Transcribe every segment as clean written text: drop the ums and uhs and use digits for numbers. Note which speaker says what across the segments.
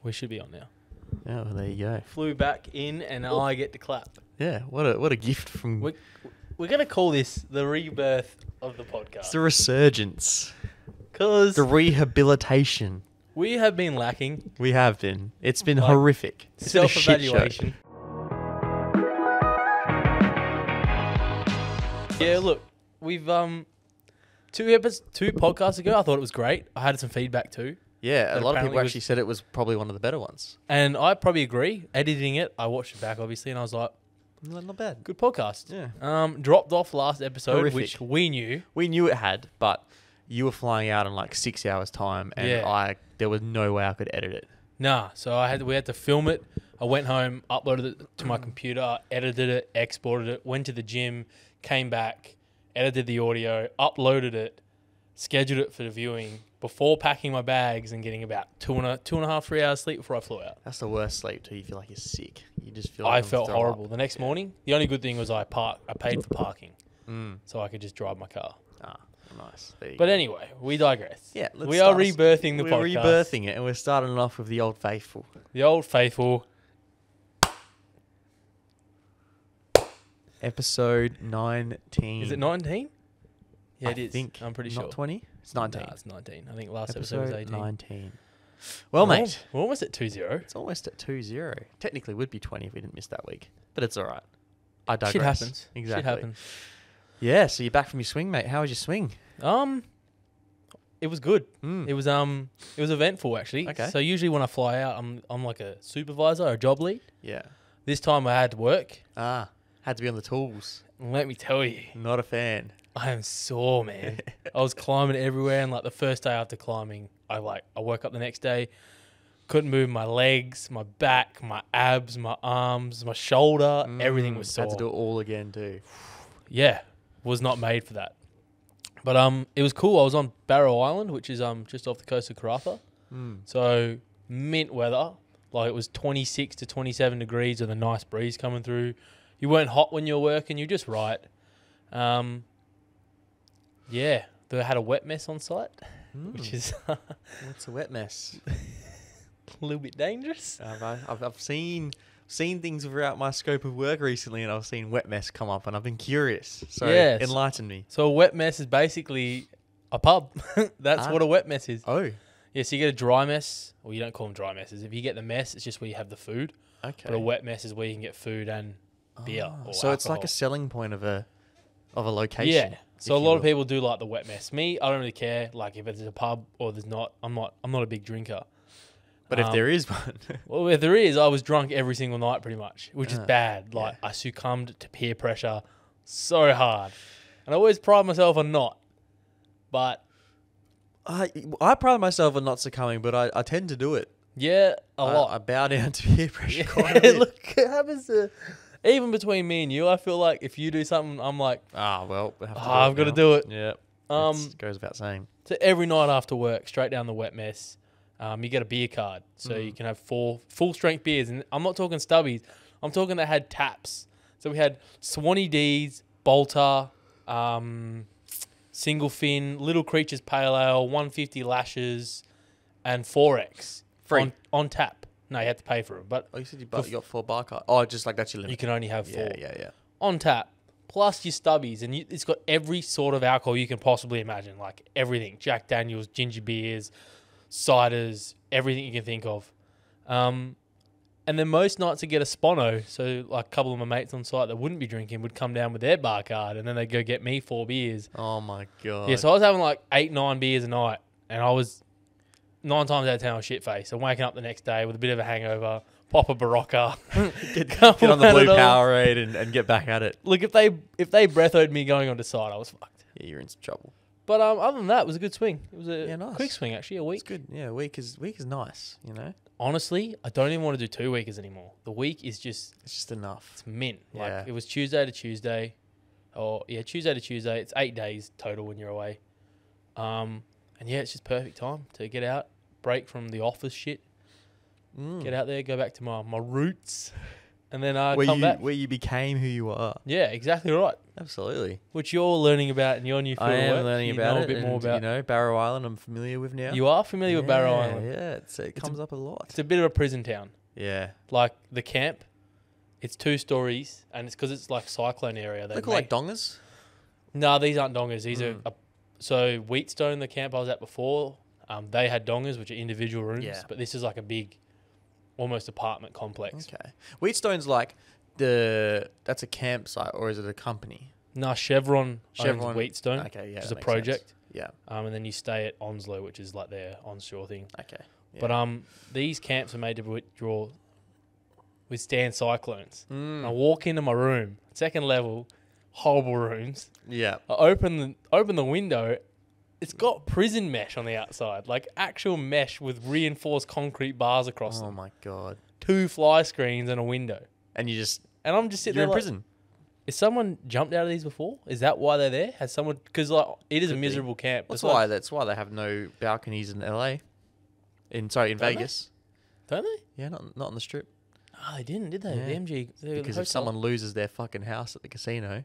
Speaker 1: We should be on now.
Speaker 2: Oh, well, there you go.
Speaker 1: Flew back in and I get to clap.
Speaker 2: Yeah, what a gift from...
Speaker 1: We're going to call this the rebirth of the podcast.
Speaker 2: It's the resurgence.
Speaker 1: Because
Speaker 2: The rehabilitation.
Speaker 1: we have been lacking
Speaker 2: We have been. It's been
Speaker 1: Like,
Speaker 2: horrific. It's been a shit show.
Speaker 1: self-evaluation. Yeah, look, we've two podcasts ago, I thought it was great. I had some feedback too.
Speaker 2: Yeah, a
Speaker 1: But
Speaker 2: lot of
Speaker 1: apparently
Speaker 2: people
Speaker 1: it was-
Speaker 2: actually said it was probably one of the better ones.
Speaker 1: And I probably agree. Editing it, I watched it back obviously, and I was like,
Speaker 2: Not bad.
Speaker 1: good podcast.
Speaker 2: Yeah.
Speaker 1: Dropped off last episode,
Speaker 2: Horrific.
Speaker 1: which we knew.
Speaker 2: We knew it had, but you were flying out in like 6 hours time, and
Speaker 1: Yeah.
Speaker 2: there was no way I could edit it.
Speaker 1: Nah, so we had to film it. I went home, uploaded it to my computer, edited it, exported it, went to the gym, came back, edited the audio, uploaded it, scheduled it for the viewing before packing my bags and getting about 2.5, 3 hours sleep before I flew out.
Speaker 2: That's the worst sleep too. You feel like you're sick. You just feel.
Speaker 1: I
Speaker 2: like
Speaker 1: felt horrible. The next morning, the only good thing was I paid for parking, so I could just drive my car.
Speaker 2: Ah, nice. There you
Speaker 1: But
Speaker 2: go.
Speaker 1: anyway, we digress.
Speaker 2: Yeah,
Speaker 1: we are rebirthing the
Speaker 2: we're
Speaker 1: podcast.
Speaker 2: rebirthing it, and we're starting off with the old faithful.
Speaker 1: The old faithful.
Speaker 2: Episode 19.
Speaker 1: Is it 19? Yeah,
Speaker 2: I
Speaker 1: it is.
Speaker 2: think
Speaker 1: I'm pretty
Speaker 2: not
Speaker 1: sure.
Speaker 2: 20. It's 19.
Speaker 1: Nah, it's 19. I think last episode was 18.
Speaker 2: 19. Well, mate,
Speaker 1: We're almost at 2-0.
Speaker 2: it's almost at 2-0. Technically, it would be 20 if we didn't miss that week, but it's all right. I digress.
Speaker 1: Shit happens.
Speaker 2: Exactly.
Speaker 1: Shit happens.
Speaker 2: Yeah. So you're back from your swing, mate. How was your swing?
Speaker 1: It was good.
Speaker 2: Mm.
Speaker 1: It was eventful actually.
Speaker 2: Okay.
Speaker 1: So usually when I fly out, I'm like a supervisor or a job lead.
Speaker 2: Yeah.
Speaker 1: This time I had to work.
Speaker 2: Had to be on the tools.
Speaker 1: And let me tell you,
Speaker 2: Not a fan.
Speaker 1: I am sore, man. I was climbing everywhere, and like the first day after climbing, I woke up the next day, couldn't move my legs, my back, my abs, my arms, my shoulder. Everything was sore.
Speaker 2: Had to do it all again too.
Speaker 1: Yeah, was not made for that. But it was cool. I was on Barrow Island, which is just off the coast of Karratha. So mint weather, like it was 26 to 27 degrees with a nice breeze coming through. You weren't hot when you were working. You're just right. Yeah, they had a wet mess on site, which is
Speaker 2: What's a wet mess?
Speaker 1: a little bit dangerous.
Speaker 2: I've seen things throughout my scope of work recently, and I've seen wet mess come up, and I've been curious. So
Speaker 1: Yes.
Speaker 2: enlighten me.
Speaker 1: So a wet mess is basically a pub. That's what a wet mess is.
Speaker 2: Oh,
Speaker 1: Yeah, so you get a dry mess. Well, you don't call them dry messes. If you get the mess, it's just where you have the food.
Speaker 2: okay.
Speaker 1: But a wet mess is where you can get food and beer or
Speaker 2: So it's like
Speaker 1: alcohol.
Speaker 2: a selling point of a location.
Speaker 1: Yeah. So a
Speaker 2: if you
Speaker 1: lot of
Speaker 2: will.
Speaker 1: people do like the wet mess. Me, I don't really care. Like if there's a pub or there's not, I'm not a big drinker.
Speaker 2: But if there is one,
Speaker 1: Well, if there is, I was drunk every single night pretty much, which is
Speaker 2: Ah,
Speaker 1: bad. Like I succumbed to peer pressure so hard. And I always pride myself on not. But
Speaker 2: I pride myself on not succumbing, but I tend to do it.
Speaker 1: yeah, a lot.
Speaker 2: I bow down to peer pressure quite a bit.
Speaker 1: Look, it happens to, even between me and you, I feel like if you do something, I'm like,
Speaker 2: Well, we have to
Speaker 1: I've got to do it.
Speaker 2: Yeah. Goes without saying.
Speaker 1: So every night after work, straight down the wet mess, you get a beer card. So you can have 4 full-strength beers. And I'm not talking stubbies. I'm talking that had taps. So we had Swanee D's, Bolter, Single Fin, Little Creatures Pale Ale, 150 Lashes, and 4X.
Speaker 2: Free.
Speaker 1: On tap. No, you have to pay for it. But
Speaker 2: Oh, you said you got 4 bar card. Oh, just like that's your limit.
Speaker 1: you can only have 4.
Speaker 2: Yeah.
Speaker 1: On tap. Plus your stubbies. And it's got every sort of alcohol you can possibly imagine. Like everything. Jack Daniels, ginger beers, ciders, everything you can think of. And then most nights I get a spono. So like a couple of my mates on site that wouldn't be drinking would come down with their bar card and then they'd go get me 4 beers.
Speaker 2: Oh my god.
Speaker 1: Yeah, so I was having like 8, 9 beers a night. And I was 9 times out of 10 I was shit-faced. I'm waking up the next day with a bit of a hangover, pop a Barocca.
Speaker 2: get on the blue Powerade and get back at it.
Speaker 1: Look, if they breathoed me going onto site, I was fucked.
Speaker 2: Yeah, you're in some trouble.
Speaker 1: But other than that, it was a good swing. It was a
Speaker 2: nice.
Speaker 1: quick swing, actually, a week.
Speaker 2: It's good. Yeah, week is nice. You know,
Speaker 1: Honestly, I don't even want to do 2-weekers anymore. The week is just
Speaker 2: it's just enough.
Speaker 1: it's mint. Like
Speaker 2: Yeah.
Speaker 1: it was Tuesday to Tuesday. Tuesday to Tuesday. It's 8 days total when you're away. And yeah, it's just perfect time to get out, break from the office shit, get out there, go back to my roots. and then come back.
Speaker 2: Where you became who you are.
Speaker 1: Yeah, exactly right.
Speaker 2: Absolutely.
Speaker 1: Which you're learning about in your new field
Speaker 2: I
Speaker 1: of
Speaker 2: am
Speaker 1: work.
Speaker 2: learning
Speaker 1: You
Speaker 2: about
Speaker 1: know
Speaker 2: it.
Speaker 1: a bit more
Speaker 2: and,
Speaker 1: about.
Speaker 2: you know, Barrow Island I'm familiar with now.
Speaker 1: You are familiar with Barrow Island.
Speaker 2: Yeah, it comes up a lot.
Speaker 1: It's a bit of a prison town.
Speaker 2: Yeah.
Speaker 1: Like the camp, it's 2 stories, and it's because it's like cyclone area.
Speaker 2: They call like dongers?
Speaker 1: No, these aren't dongers. These are so Wheatstone, the camp I was at before. They had dongers, which are individual rooms, but this is like a big, almost apartment complex.
Speaker 2: Okay. Wheatstone's like that's a campsite, or is it a company?
Speaker 1: No, Chevron owns Wheatstone,
Speaker 2: okay, yeah,
Speaker 1: which is a
Speaker 2: makes
Speaker 1: project.
Speaker 2: sense. Yeah.
Speaker 1: And then you stay at Onslow, which is like their onshore thing.
Speaker 2: Okay. Yeah.
Speaker 1: But these camps are made to withstand cyclones. I walk into my room, 2nd level, horrible rooms.
Speaker 2: Yeah.
Speaker 1: I open the window. It's got prison mesh on the outside, like actual mesh with reinforced concrete bars across them.
Speaker 2: Oh my God.
Speaker 1: 2 fly screens and a window.
Speaker 2: And
Speaker 1: I'm just sitting
Speaker 2: you're
Speaker 1: there
Speaker 2: in prison.
Speaker 1: Is someone jumped out of these before? Is that why they're there? Has someone? Because like it is a miserable camp.
Speaker 2: That's why they have no balconies in LA. In Vegas.
Speaker 1: Don't they?
Speaker 2: Yeah, not on the Strip.
Speaker 1: Oh, they didn't, did they?
Speaker 2: Yeah.
Speaker 1: The MG.
Speaker 2: Because if someone loses their fucking house at the casino,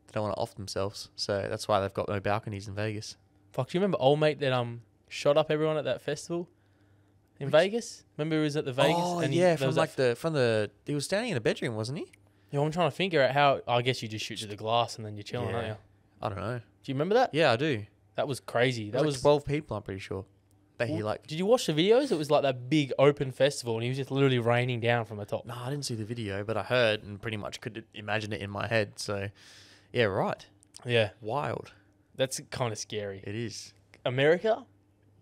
Speaker 2: they don't want to off themselves. So that's why they've got no balconies in Vegas.
Speaker 1: Fuck, do you remember old mate that shot up everyone at that festival in Vegas? Remember he was at the Vegas?
Speaker 2: Oh
Speaker 1: and
Speaker 2: yeah, he was standing in a bedroom, wasn't he?
Speaker 1: Yeah, I'm trying to figure out how. I guess you just shoot through the glass and then you're chilling, aren't you?
Speaker 2: I don't know.
Speaker 1: Do you remember that?
Speaker 2: Yeah, I do.
Speaker 1: That was crazy. That was
Speaker 2: 12 people, I'm pretty sure. That he like.
Speaker 1: Did you watch the videos? It was like that big open festival, and he was just literally raining down from the top.
Speaker 2: No, I didn't see the video, but I heard and pretty much could imagine it in my head. So, yeah, right.
Speaker 1: Yeah,
Speaker 2: Wild.
Speaker 1: that's kind of scary.
Speaker 2: It is.
Speaker 1: America,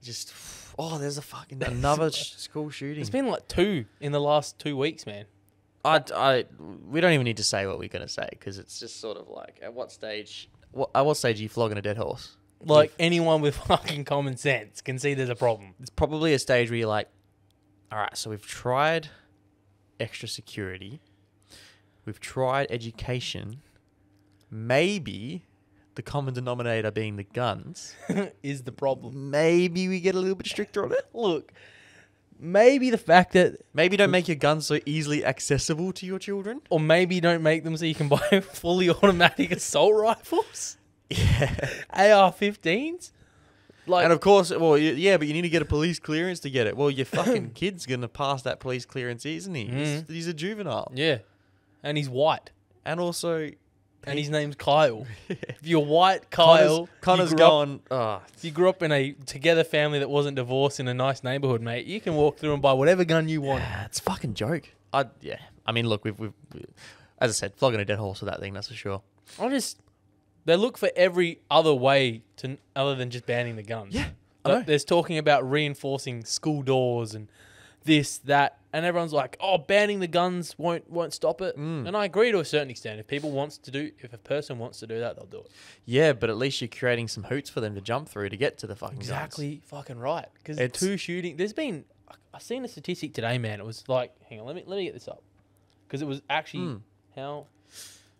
Speaker 2: Just there's a fucking another school shooting.
Speaker 1: there's been like 2 in the last 2 weeks, man.
Speaker 2: We don't even need to say what we're gonna say because it's just sort of like at what stage are you flogging a dead horse?
Speaker 1: Like anyone with fucking common sense can see there's a problem.
Speaker 2: It's probably a stage where you're like, all right, so we've tried extra security, we've tried education, maybe the common denominator being the guns
Speaker 1: is the problem.
Speaker 2: Maybe we get a little bit stricter on it.
Speaker 1: Look, maybe the fact that...
Speaker 2: Maybe don't make your guns so easily accessible to your children.
Speaker 1: Or maybe don't make them so you can buy fully automatic assault rifles.
Speaker 2: Yeah.
Speaker 1: AR-15s. Like,
Speaker 2: and of course, well, yeah, but you need to get a police clearance to get it. Well, your fucking kid's going to pass that police clearance, isn't he? He's a juvenile.
Speaker 1: Yeah. And he's white.
Speaker 2: And also...
Speaker 1: And his name's Kyle. If you're white, Kyle...
Speaker 2: Connor's going...
Speaker 1: If you grew up in a together family that wasn't divorced in a nice neighbourhood, mate, you can walk through and buy whatever gun you want.
Speaker 2: Yeah, it's a fucking joke. I mean, look, we've as I said, flogging a dead horse with that thing, that's for sure.
Speaker 1: They look for every other way other than just banning the guns.
Speaker 2: Yeah,
Speaker 1: There's talking about reinforcing school doors and this, that, and everyone's like, "Oh, banning the guns won't stop it." And I agree to a certain extent. If a person wants to do that, they'll do it.
Speaker 2: Yeah, but at least you're creating some hoops for them to jump through to get to the fucking
Speaker 1: Exactly,
Speaker 2: guns.
Speaker 1: fucking right. Because 2 shooting. There's been. I seen a statistic today, man. It was like, hang on, let me get this up, because it was actually how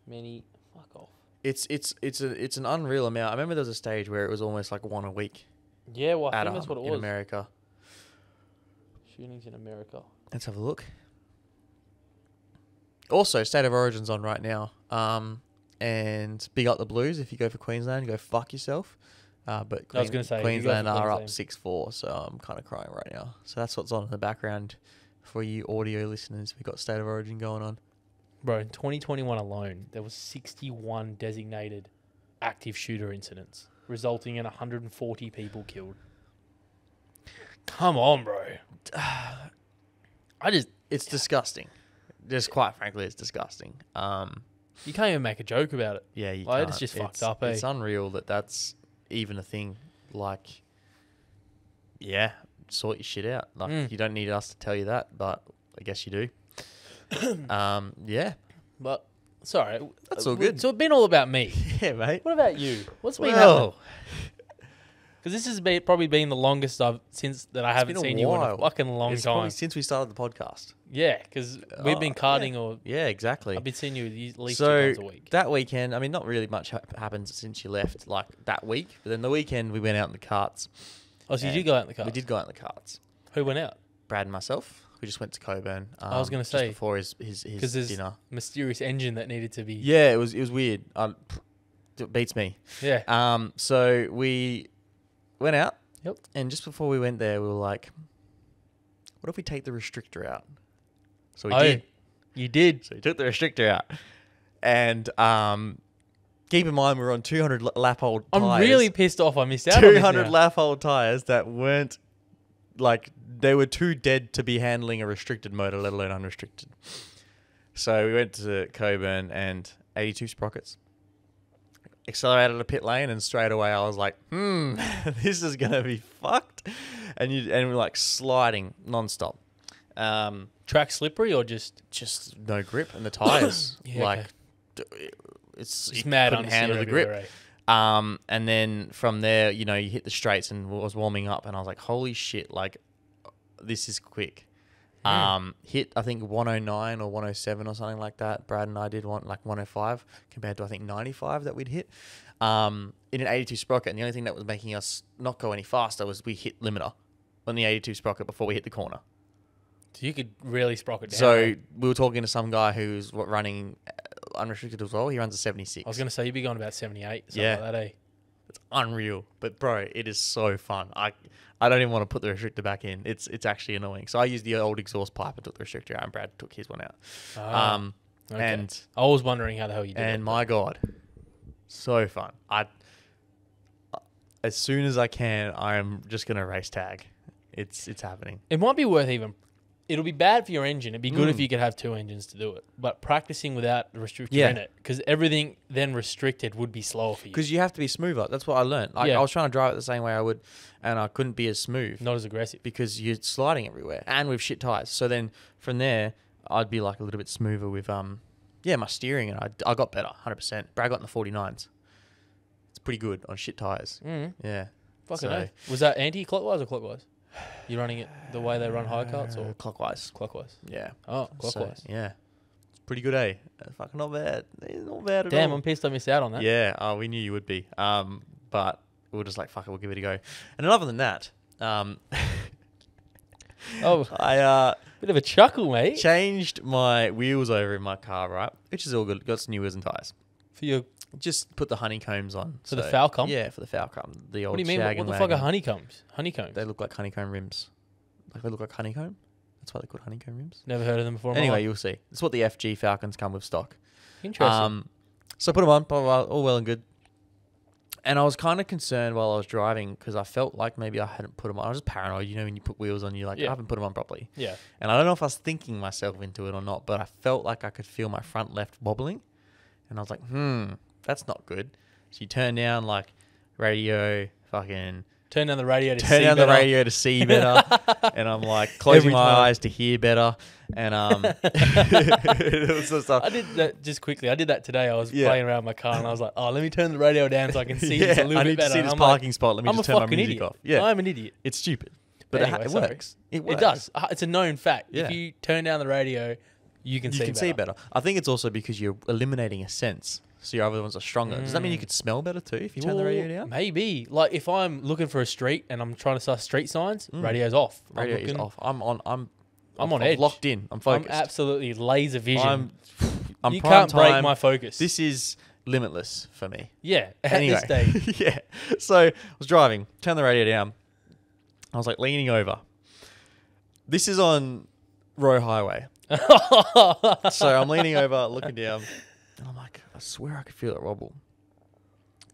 Speaker 1: many. Fuck off.
Speaker 2: It's an unreal amount. I remember there was a stage where it was almost like 1 a week.
Speaker 1: Yeah, well, I think that's what it was.
Speaker 2: In America.
Speaker 1: Shootings in America.
Speaker 2: Let's have a look. Also, State of Origin's on right now. And big up the Blues. If you go for Queensland, go fuck yourself. But
Speaker 1: I was going to say
Speaker 2: Queensland are up 6-4, so I'm kind of crying right now. So that's what's on in the background for you audio listeners. We've got State of Origin going on.
Speaker 1: Bro, in 2021 alone, there was 61 designated active shooter incidents, resulting in 140 people killed. Come on, bro.
Speaker 2: It's disgusting. Just quite frankly, it's disgusting.
Speaker 1: You can't even make a joke about it.
Speaker 2: Yeah, you
Speaker 1: can't.
Speaker 2: It's
Speaker 1: just fucked up, eh?
Speaker 2: It's unreal that's even a thing. Like, yeah, sort your shit out. Like, you don't need us to tell you that, but I guess you do. Yeah.
Speaker 1: But, sorry.
Speaker 2: That's all good.
Speaker 1: So it's been all about me.
Speaker 2: Yeah, mate.
Speaker 1: What about you? What's been happening? Because this has probably been the longest I haven't seen you in a fucking long time.
Speaker 2: Probably since we started the podcast.
Speaker 1: Yeah, because we've been karting or...
Speaker 2: Yeah, exactly.
Speaker 1: I've been seeing you at least 2 times a week.
Speaker 2: That weekend, I mean, not really much happened since you left, like, that week. But then the weekend, we went out in the karts.
Speaker 1: Oh, so you did go out in the karts?
Speaker 2: We did go out in the karts.
Speaker 1: Who went out?
Speaker 2: Brad and myself. We just went to Coburn.
Speaker 1: I was gonna say,
Speaker 2: just before his
Speaker 1: there's
Speaker 2: dinner.
Speaker 1: mysterious engine that needed to be.
Speaker 2: Yeah, it was weird. It beats me.
Speaker 1: Yeah.
Speaker 2: So we went out.
Speaker 1: Yep.
Speaker 2: And just before we went there, we were like, what if we take the restrictor out? So we did.
Speaker 1: You did.
Speaker 2: So we took the restrictor out. And keep in mind, we were on 200 lap-old tyres.
Speaker 1: I'm really pissed off I missed out on this
Speaker 2: 200
Speaker 1: now.
Speaker 2: lap-old tyres that weren't, like, they were too dead to be handling a restricted motor, let alone unrestricted. So we went to Coburn and 82 sprockets. Accelerated a pit lane, and straight away I was like, this is going to be fucked. And we're like sliding non-stop.
Speaker 1: Track slippery or just
Speaker 2: no grip, and the tyres,
Speaker 1: Yeah,
Speaker 2: like,
Speaker 1: okay.
Speaker 2: it's
Speaker 1: mad
Speaker 2: couldn't handle the grip. And then from there, you hit the straights and was warming up, and I was like, holy shit, like, this is quick. Hit, I think, 109 or 107 or something like that. Brad and I did like 105 compared to, I think, 95 that we'd hit in an 82 sprocket. And the only thing that was making us not go any faster was we hit limiter on the 82 sprocket before we hit the corner.
Speaker 1: So you could really sprocket down.
Speaker 2: So we were talking to some guy who's running unrestricted as well. He runs a 76.
Speaker 1: I was going to say, you'd be going about 78, something
Speaker 2: Yeah.
Speaker 1: like that, eh?
Speaker 2: It's unreal. But, bro, it is so fun. I don't even want to put the restrictor back in. It's actually annoying. So I used the old exhaust pipe and took the restrictor out, and Brad took his one out.
Speaker 1: Okay.
Speaker 2: And
Speaker 1: I was wondering how the hell you did it.
Speaker 2: and my God, so fun. As soon as I can, I'm just gonna race tag. It's happening.
Speaker 1: It might be worth even... It'll be bad for your engine. It'd be good if you could have two engines to do it. But practicing without the restrictor in it, because everything then restricted would be slower for you.
Speaker 2: Because you have to be smoother. That's what I learned. I was trying to drive it the same way I would, and I couldn't be as smooth.
Speaker 1: Not as aggressive.
Speaker 2: Because you're sliding everywhere, and with shit tires. So then from there, I'd be like a little bit smoother with my steering, and I got better, 100%. Brad got in the 49s. It's pretty good on shit tires. Yeah.
Speaker 1: Fucking hell. Was that anti-clockwise or clockwise? You running it the way they run high carts or
Speaker 2: clockwise?
Speaker 1: Clockwise.
Speaker 2: Yeah.
Speaker 1: Oh, clockwise.
Speaker 2: So, yeah. It's pretty good, eh? Fucking not bad. It's not bad at all.
Speaker 1: Damn, I'm pissed I missed out on that.
Speaker 2: Yeah. We knew you would be. But we were just like, fuck it, we'll give it a go. And other than that, I
Speaker 1: bit of a chuckle, mate.
Speaker 2: changed my wheels over in my car, right? Which is all good. Got some new wheels and tires.
Speaker 1: For your...
Speaker 2: Just put the honeycombs on.
Speaker 1: For the Falcon?
Speaker 2: Yeah, for the Falcon. The old
Speaker 1: What do you mean?
Speaker 2: shag
Speaker 1: What
Speaker 2: and
Speaker 1: the fuck are
Speaker 2: wagon.
Speaker 1: honeycombs? Honeycombs?
Speaker 2: They look like honeycomb rims. Like they look like honeycomb. That's why they're called honeycomb rims.
Speaker 1: Never heard of them before.
Speaker 2: Anyway, you'll see. It's what the FG Falcons come with stock.
Speaker 1: Interesting.
Speaker 2: So I put them on, blah, blah, blah, all well and good. And I was kind of concerned while I was driving because I felt like maybe I hadn't put them on. I was just paranoid. When you put wheels on, you're like, I haven't put them on properly.
Speaker 1: Yeah.
Speaker 2: And I don't know if I was thinking myself into it or not, but I felt like I could feel my front left wobbling. And I was like, that's not good. So you turn down like radio, fucking...
Speaker 1: Turn down the radio to see
Speaker 2: Turn down
Speaker 1: better.
Speaker 2: the radio to see better. And I'm like closing my eyes to hear better. And it was stuff.
Speaker 1: I did that just quickly. I did that today. I was playing around my car and I was like, let me turn the radio down so I can see this a little
Speaker 2: I
Speaker 1: bit
Speaker 2: need
Speaker 1: better.
Speaker 2: to see
Speaker 1: And
Speaker 2: this
Speaker 1: I'm
Speaker 2: parking
Speaker 1: like,
Speaker 2: spot. Let me
Speaker 1: I'm
Speaker 2: just
Speaker 1: a
Speaker 2: turn my
Speaker 1: fucking
Speaker 2: music
Speaker 1: idiot.
Speaker 2: off. Yeah,
Speaker 1: I'm an idiot.
Speaker 2: it's stupid. But
Speaker 1: Anyway,
Speaker 2: it
Speaker 1: sorry.
Speaker 2: works. It works.
Speaker 1: It does. It's a known fact.
Speaker 2: Yeah.
Speaker 1: If you turn down the radio, you can see better.
Speaker 2: I think it's also because you're eliminating a sense. So your other ones are stronger. Does that mean you could smell better too if you turn the radio down?
Speaker 1: Maybe. Like if I'm looking for a street and I'm trying to suss street signs, radio's off.
Speaker 2: Radio is off. I'm on
Speaker 1: edge.
Speaker 2: Locked in. I'm focused.
Speaker 1: I'm absolutely laser vision.
Speaker 2: I'm
Speaker 1: you
Speaker 2: prime
Speaker 1: can't break
Speaker 2: time.
Speaker 1: my focus.
Speaker 2: This is limitless for me.
Speaker 1: Yeah, at
Speaker 2: Anyway,
Speaker 1: this stage.
Speaker 2: yeah. So I was driving, turned the radio down. I was like leaning over. This is on Row Highway. So I'm leaning over, looking down, and I'm like, I swear I could feel it wobble.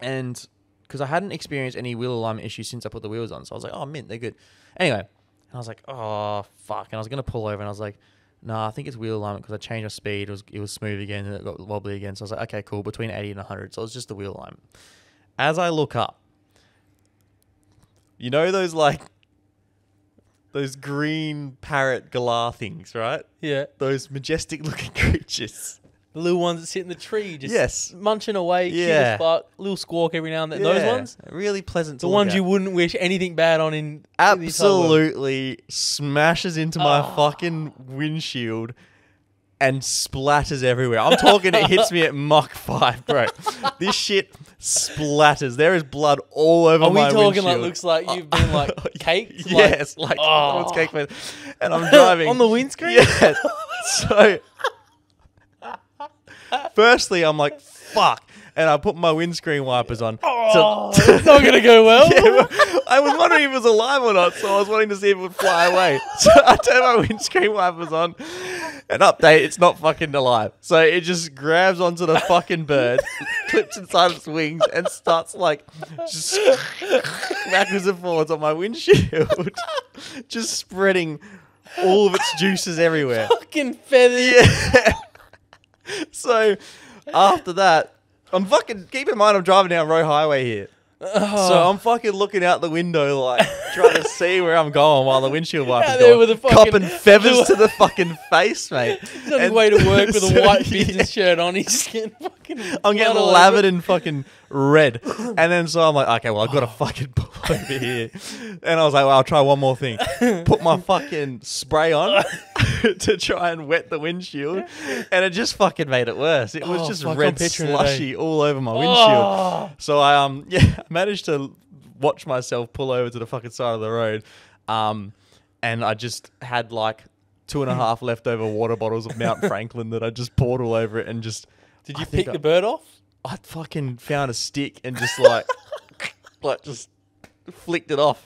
Speaker 2: And because I hadn't experienced any wheel alignment issues since I put the wheels on, so I was like, oh, mint, they're good. Anyway, and I was like, oh, fuck. And I was going to pull over, and I was like, nah, I think it's wheel alignment because I changed my speed. It was smooth again, and it got wobbly again. So I was like, okay, cool, between 80 and 100. So it was just the wheel alignment. As I look up, you know those green parrot galah things, right?
Speaker 1: Yeah.
Speaker 2: Those majestic looking creatures.
Speaker 1: The little ones that sit in the tree just
Speaker 2: Yes.
Speaker 1: munching away, cute
Speaker 2: Yeah.
Speaker 1: as fuck, little squawk every now and then. Those ones?
Speaker 2: Really pleasant to
Speaker 1: The
Speaker 2: look
Speaker 1: ones
Speaker 2: at.
Speaker 1: you wouldn't wish anything bad on in the entire world.
Speaker 2: Absolutely smashes into my fucking windshield. and splatters everywhere. I'm talking, it hits me at Mach 5, bro. This shit splatters. There is blood all over my windshield.
Speaker 1: Are we talking like, looks like you've been like caked?
Speaker 2: Yes, like it's cake, man. And I'm driving.
Speaker 1: On the windscreen?
Speaker 2: Yeah. So, firstly, I'm like, fuck. And I put my windscreen wipers on.
Speaker 1: Oh, it's not going to go well.
Speaker 2: Yeah, I was wondering if it was alive or not, so I was wanting to see if it would fly away. So I turned my windscreen wipers on. An update, it's not fucking alive. So it just grabs onto the fucking bird, clips inside its wings, and starts like just backwards and forwards on my windshield. Just spreading all of its juices everywhere.
Speaker 1: Fucking feathers.
Speaker 2: Yeah. So after that, I'm fucking, keep in mind I'm driving down Roe Highway here. So I'm fucking looking out the window, like trying to see where I'm going while the windshield wiper's going. Copping feathers to the fucking face, mate.
Speaker 1: He's on his way to work with a white business shirt on. He's just getting fucking.
Speaker 2: I'm getting lathered in fucking red. And then so I'm like, okay, well, I've got to fucking pull over here. And I was like, well, I'll try one more thing. Put my fucking spray on to try and wet the windshield. And it just fucking made it worse. It was just red slushy all over my windshield. So I managed to watch myself pull over to the fucking side of the road. And I just had like 2.5 leftover water bottles of Mount Franklin that I just poured all over it and just...
Speaker 1: Did you pick the bird off?
Speaker 2: I fucking found a stick and just like just flicked it off.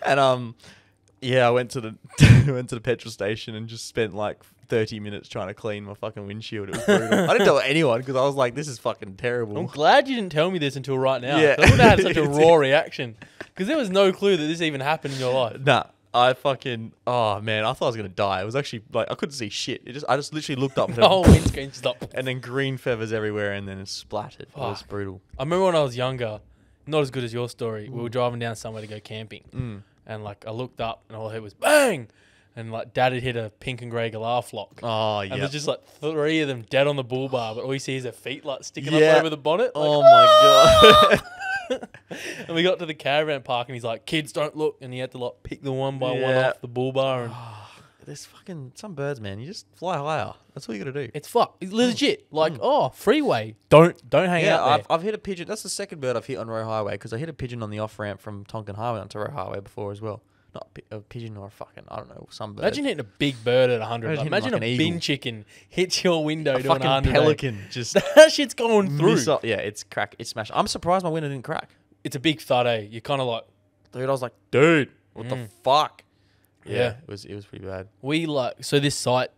Speaker 2: And I went to the petrol station and just spent like 30 minutes trying to clean my fucking windshield. It was brutal. I didn't tell anyone because I was like, this is fucking terrible.
Speaker 1: I'm glad you didn't tell me this until right now.
Speaker 2: Yeah.
Speaker 1: I would have had such a raw reaction because there was no clue that this even happened in your life.
Speaker 2: Nah. I fucking, oh man, I thought I was going to die. It was actually like, I couldn't see shit. I just literally looked up.
Speaker 1: The whole windscreen stopped.
Speaker 2: And then green feathers everywhere and then it splattered. Fuck. It was brutal.
Speaker 1: I remember when I was younger, not as good as your story. We were driving down somewhere to go camping. And like I looked up and all I heard was bang. And like Dad had hit a pink and grey galah flock.
Speaker 2: Oh, yeah.
Speaker 1: And there's just like 3 of them dead on the bull bar, but all you see is their feet like sticking up over the bonnet. Like,
Speaker 2: oh my God.
Speaker 1: And we got to the caravan park and he's like, kids, don't look. And he had to like pick them one by one off the bull bar. And
Speaker 2: there's fucking some birds, man. You just fly higher. That's all you got to do.
Speaker 1: It's fuck. It's legit. Like, Freeway. Don't hang out there.
Speaker 2: I've hit a pigeon. That's the second bird I've hit on Roe Highway because I hit a pigeon on the off ramp from Tonkin Highway onto Roe Highway before as well. Not a pigeon or a fucking, I don't know, some bird.
Speaker 1: Imagine hitting a big bird at 100. Like, imagine like a bin chicken hits your window doing 100.
Speaker 2: Fucking pelican. Just
Speaker 1: that shit's going through.
Speaker 2: Yeah, it's crack. It's smashed. I'm surprised my window didn't crack.
Speaker 1: It's a big thud, eh? You're kind of like...
Speaker 2: Dude, I was like, dude, what the fuck?
Speaker 1: Yeah.
Speaker 2: It was pretty bad.
Speaker 1: So this site,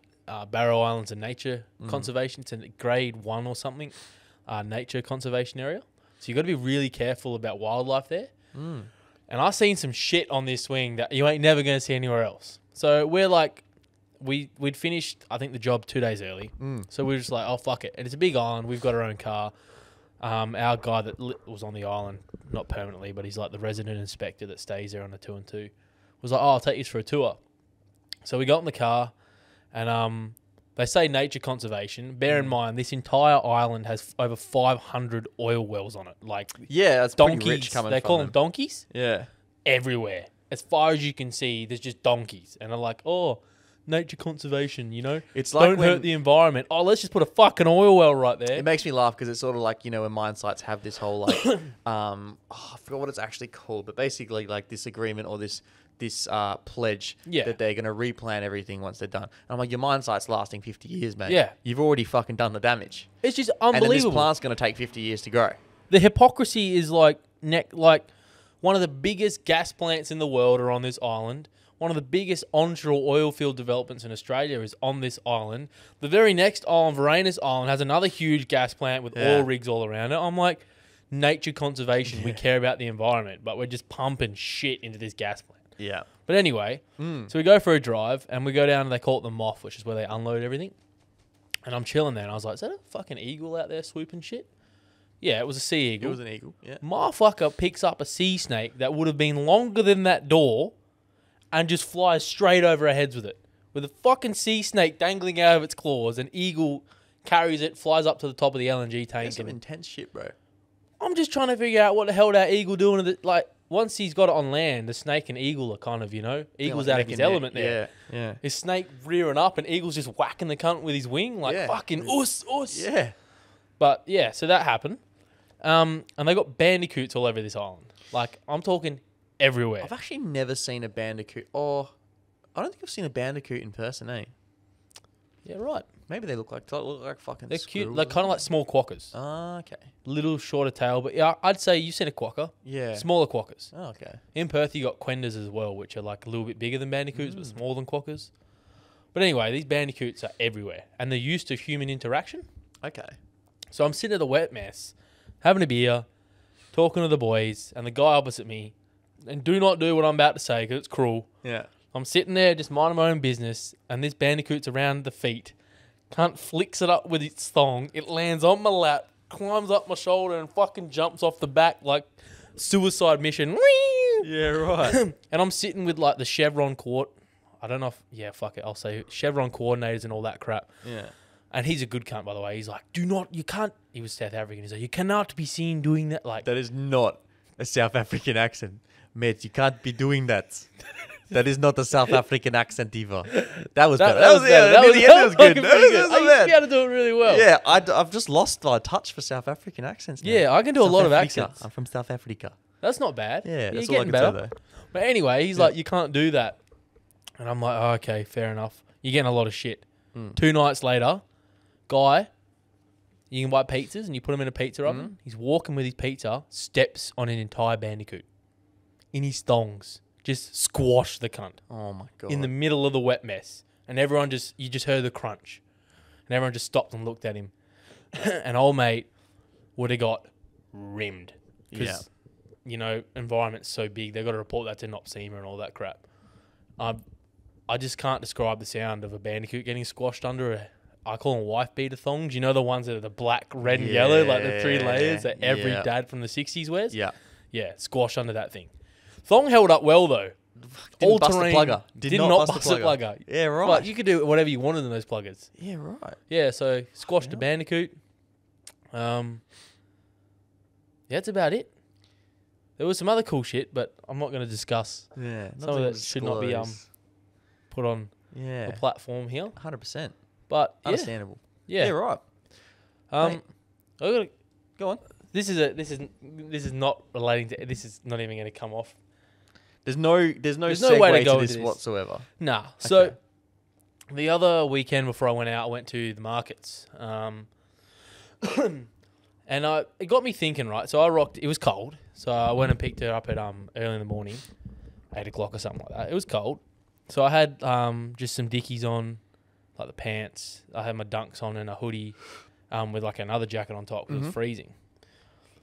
Speaker 1: Barrow Island's a nature conservation. It's a grade 1 or something, nature conservation area. So you've got to be really careful about wildlife there. And I've seen some shit on this swing that you ain't never going to see anywhere else. So we're like, we'd finished, I think, the job 2 days early. So we're just like, oh, fuck it. And it's a big island. We've got our own car. Our guy that was on the island, not permanently, but he's like the resident inspector that stays there on the 2 and 2, was like, oh, I'll take you for a tour. So we got in the car and they say nature conservation. Bear in mind, this entire island has over 500 oil wells on it. Like,
Speaker 2: yeah, that's
Speaker 1: donkeys.
Speaker 2: Pretty rich coming
Speaker 1: they
Speaker 2: from
Speaker 1: call them donkeys?
Speaker 2: Yeah.
Speaker 1: Everywhere. As far as you can see, there's just donkeys. And they're like, oh, nature conservation, you know?
Speaker 2: It's like
Speaker 1: don't hurt the environment. Oh, let's just put a fucking oil well right there.
Speaker 2: It makes me laugh because it's sort of like, you know, when mine sites have this whole like, I forgot what it's actually called, but basically like this agreement or this pledge that they're going to replant everything once they're done. And I'm like, your mine site's lasting 50 years, mate.
Speaker 1: Yeah.
Speaker 2: You've already fucking done the damage.
Speaker 1: It's just unbelievable.
Speaker 2: And then this plant's going to take 50 years to grow.
Speaker 1: The hypocrisy is like one of the biggest gas plants in the world are on this island. One of the biggest onshore oil field developments in Australia is on this island. The very next island, Varanus Island, has another huge gas plant with oil rigs all around it. I'm like, nature conservation, we care about the environment, but we're just pumping shit into this gas plant.
Speaker 2: Yeah.
Speaker 1: But anyway, so we go for a drive and we go down and they call it the Moth, which is where they unload everything. And I'm chilling there and I was like, is that a fucking eagle out there swooping shit? Yeah, it was a sea eagle.
Speaker 2: It was an eagle, yeah.
Speaker 1: Motherfucker picks up a sea snake that would have been longer than that door and just flies straight over our heads with it. With a fucking sea snake dangling out of its claws, an eagle carries it, flies up to the top of the LNG tank.
Speaker 2: That's some intense shit, bro.
Speaker 1: I'm just trying to figure out what the hell that eagle doing. Like, once he's got it on land, the snake and eagle are kind of, Eagle's out of his element there.
Speaker 2: Yeah.
Speaker 1: His snake rearing up and Eagle's just whacking the cunt with his wing like fucking us.
Speaker 2: Yeah.
Speaker 1: But yeah, so that happened. And they got bandicoots all over this island. Like, I'm talking everywhere.
Speaker 2: I've actually never seen a bandicoot. Or I don't think I've seen a bandicoot in person, eh?
Speaker 1: Yeah, right.
Speaker 2: Maybe they look like fucking
Speaker 1: They're cute.
Speaker 2: squirrels.
Speaker 1: They're kind of like small quokkas.
Speaker 2: Ah, okay.
Speaker 1: Little shorter tail. But yeah, I'd say you've seen a quokka.
Speaker 2: Yeah.
Speaker 1: Smaller quokkas.
Speaker 2: Oh, okay.
Speaker 1: In Perth, you got quendas as well, which are like a little bit bigger than bandicoots, but smaller than quokkas. But anyway, these bandicoots are everywhere. And they're used to human interaction.
Speaker 2: Okay.
Speaker 1: So I'm sitting at the wet mess, having a beer, talking to the boys, and the guy opposite me, and do not do what I'm about to say because it's cruel.
Speaker 2: Yeah.
Speaker 1: I'm sitting there just minding my own business, and this bandicoot's around the feet. Cunt flicks it up with its thong. It lands on my lap, climbs up my shoulder, and fucking jumps off the back like suicide mission.
Speaker 2: Yeah, right.
Speaker 1: And I'm sitting with like the chevron court. I don't know if... Yeah, fuck it. I'll say chevron coordinators and all that crap.
Speaker 2: Yeah.
Speaker 1: And he's a good cunt, by the way. He's like, you can't... He was South African. He's like, you cannot be seen doing that. Like,
Speaker 2: That is not a South African accent. Mate, you can't be doing that. That is not a South African accent either. That was better. That was good.
Speaker 1: That was
Speaker 2: good.
Speaker 1: fucking
Speaker 2: That
Speaker 1: pretty
Speaker 2: was
Speaker 1: good. I used to be able to do it really well.
Speaker 2: Yeah, I've just lost my touch for South African accents now.
Speaker 1: Yeah, I can do a lot of
Speaker 2: Africa.
Speaker 1: accents.
Speaker 2: I'm from South Africa.
Speaker 1: That's not bad.
Speaker 2: Yeah, that's
Speaker 1: you're
Speaker 2: all I
Speaker 1: getting
Speaker 2: can say,
Speaker 1: better.
Speaker 2: though.
Speaker 1: But anyway, he's like, you can't do that. And I'm like, oh, okay, fair enough. You're getting a lot of shit. 2 nights later, guy, you can buy pizzas and you put them in a pizza oven. He's walking with his pizza, steps on an entire bandicoot. In his thongs. Just squash the cunt.
Speaker 2: Oh my God.
Speaker 1: In the middle of the wet mess. And everyone you just heard the crunch. And everyone just stopped and looked at him. And old mate would have got rimmed. Because, environment's so big. They've got to report that to NOPSEMA and all that crap. I just can't describe the sound of a bandicoot getting squashed under I call them wife beater thongs. You know the ones that are the black, red, and yellow, like the 3 layers that every dad from the 60s wears?
Speaker 2: Yeah.
Speaker 1: Yeah, squash under that thing. Thong held up well, though.
Speaker 2: Didn't bust the plugger.
Speaker 1: Did not bust the plugger.
Speaker 2: Yeah, right.
Speaker 1: But you could do whatever you wanted in those pluggers.
Speaker 2: Yeah, right.
Speaker 1: Yeah, so squashed a bandicoot. Yeah, that's about it. There was some other cool shit, but I'm not going to discuss.
Speaker 2: Yeah.
Speaker 1: Some of that should not be put on the platform here.
Speaker 2: 100%.
Speaker 1: But yeah.
Speaker 2: Understandable.
Speaker 1: Yeah.
Speaker 2: Yeah, right.
Speaker 1: I gotta
Speaker 2: Go on.
Speaker 1: This is not relating to. This is not even going to come off.
Speaker 2: There's no
Speaker 1: no
Speaker 2: segue
Speaker 1: way to go
Speaker 2: to
Speaker 1: into
Speaker 2: this
Speaker 1: this.
Speaker 2: whatsoever.
Speaker 1: Nah. So the other weekend before I went out, I went to the markets. And it got me thinking, right? So I rocked. It was cold, so I went and picked her up at early in the morning, 8 o'clock or something like that. It was cold, so I had just some dickies on, like the pants. I had my dunks on and a hoodie, with like another jacket on top because it was freezing.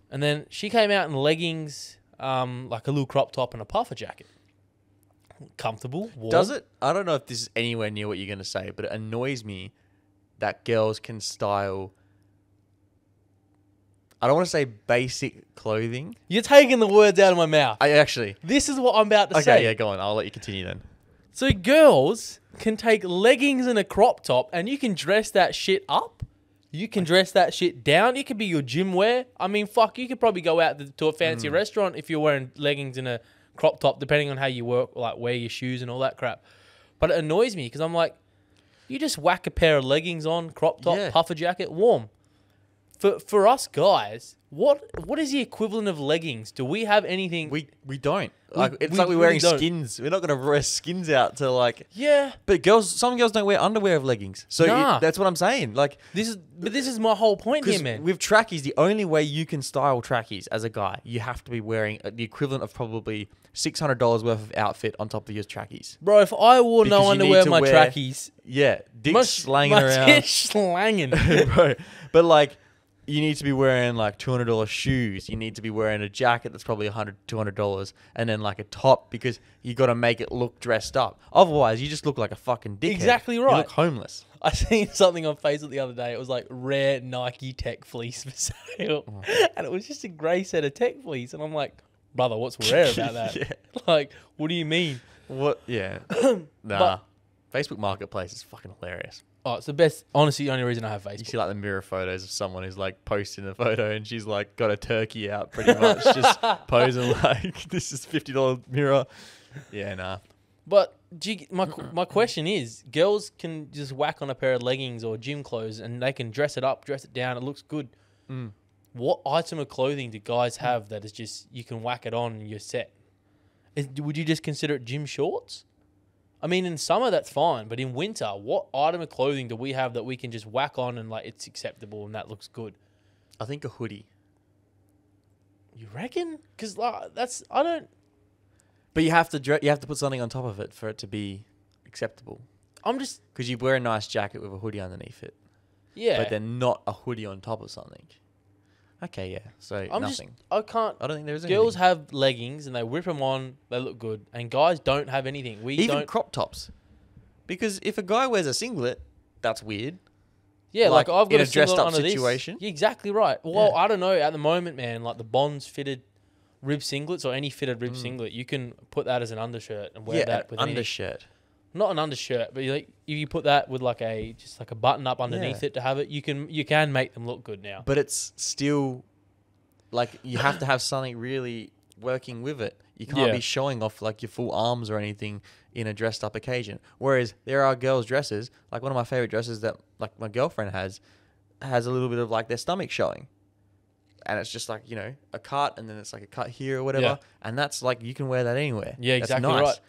Speaker 1: And then she came out in leggings, like a little crop top and a puffer jacket. Comfortable, warm.
Speaker 2: Does it? I don't know if this is anywhere near what you're going to say, but it annoys me that girls can style. I don't want to say basic clothing.
Speaker 1: You're taking the words out of my mouth. This is what I'm about to say.
Speaker 2: Okay, yeah, go on. I'll let you continue then.
Speaker 1: So girls can take leggings and a crop top and you can dress that shit up. You can dress that shit down. It could be your gym wear. I mean, fuck, you could probably go out to a fancy restaurant if you're wearing leggings and a crop top, depending on how you work, like wear your shoes and all that crap. But it annoys me because I'm like, you just whack a pair of leggings on, crop top, puffer jacket, warm. For us guys, what is the equivalent of leggings? Do we have anything?
Speaker 2: We don't. It's like we're wearing skins. We're not going to wear skins out to like.
Speaker 1: Yeah.
Speaker 2: But some girls don't wear underwear of leggings. So that's what I'm saying. Like
Speaker 1: this is my whole point here, man.
Speaker 2: With trackies, the only way you can style trackies as a guy, you have to be wearing the equivalent of probably $600 worth of outfit on top of your trackies.
Speaker 1: Bro, if I wore no underwear in my trackies,
Speaker 2: dick's slanging around.
Speaker 1: Dick's slanging,
Speaker 2: bro. But like. You need to be wearing like $200 shoes. You need to be wearing a jacket that's probably $100, $200, and then like a top because you got to make it look dressed up. Otherwise, you just look like a fucking dickhead.
Speaker 1: Exactly right.
Speaker 2: You look homeless.
Speaker 1: I seen something on Facebook the other day. It was like rare Nike tech fleece for sale, and it was just a grey set of tech fleece. And I'm like, brother, what's rare about that? Like, what do you mean?
Speaker 2: What? Yeah. Nah. Facebook Marketplace is fucking hilarious.
Speaker 1: Oh, it's the best. Honestly, the only reason I have
Speaker 2: You
Speaker 1: Facebook.
Speaker 2: see like the mirror photos of someone who's like posting a photo and she's like got a turkey out pretty much, just posing like this is $50 mirror. Yeah, nah.
Speaker 1: But my question is, girls can just whack on a pair of leggings or gym clothes and they can dress it up, dress it down. It looks good.
Speaker 2: Mm.
Speaker 1: What item of clothing do guys have that is just you can whack it on and you're set? Would you just consider it gym shorts? I mean, in summer that's fine, but in winter, what item of clothing do we have that we can just whack on and like it's acceptable and that looks good?
Speaker 2: I think a hoodie.
Speaker 1: You reckon? Because like I don't.
Speaker 2: But you have to put something on top of it for it to be acceptable.
Speaker 1: I'm just
Speaker 2: Because you wear a nice jacket with a hoodie underneath it.
Speaker 1: yeah.
Speaker 2: But then not a hoodie on top of something. Okay, yeah. So
Speaker 1: I'm
Speaker 2: nothing.
Speaker 1: I can't.
Speaker 2: I don't think there is
Speaker 1: Girls
Speaker 2: anything.
Speaker 1: have leggings and they whip them on. They look good, and guys don't have anything. We
Speaker 2: Even
Speaker 1: don't.
Speaker 2: crop tops. Because if a guy wears a singlet, that's weird.
Speaker 1: Yeah, like I've got
Speaker 2: in
Speaker 1: a
Speaker 2: a dressed
Speaker 1: singlet
Speaker 2: up
Speaker 1: under this.
Speaker 2: situation.
Speaker 1: You're exactly right. Well,
Speaker 2: Yeah.
Speaker 1: I don't know. At the moment, man, like the Bonds fitted rib singlets or any fitted rib singlet, you can put that as an undershirt and wear that with
Speaker 2: undershirt.
Speaker 1: not an undershirt, but you put that with like a button up underneath
Speaker 2: Yeah.
Speaker 1: it to have it. You can make them look good now.
Speaker 2: But it's still like you have to have something really working with it. You can't
Speaker 1: Yeah.
Speaker 2: be showing off like your full arms or anything in a dressed up occasion. Whereas there are girls' dresses, like one of my favorite dresses that like my girlfriend has a little bit of like their stomach showing. And it's just like, you know, a cut and then it's like a cut here or whatever.
Speaker 1: Yeah.
Speaker 2: And that's like, you can wear that anywhere.
Speaker 1: Yeah,
Speaker 2: That's
Speaker 1: exactly
Speaker 2: nice.
Speaker 1: right.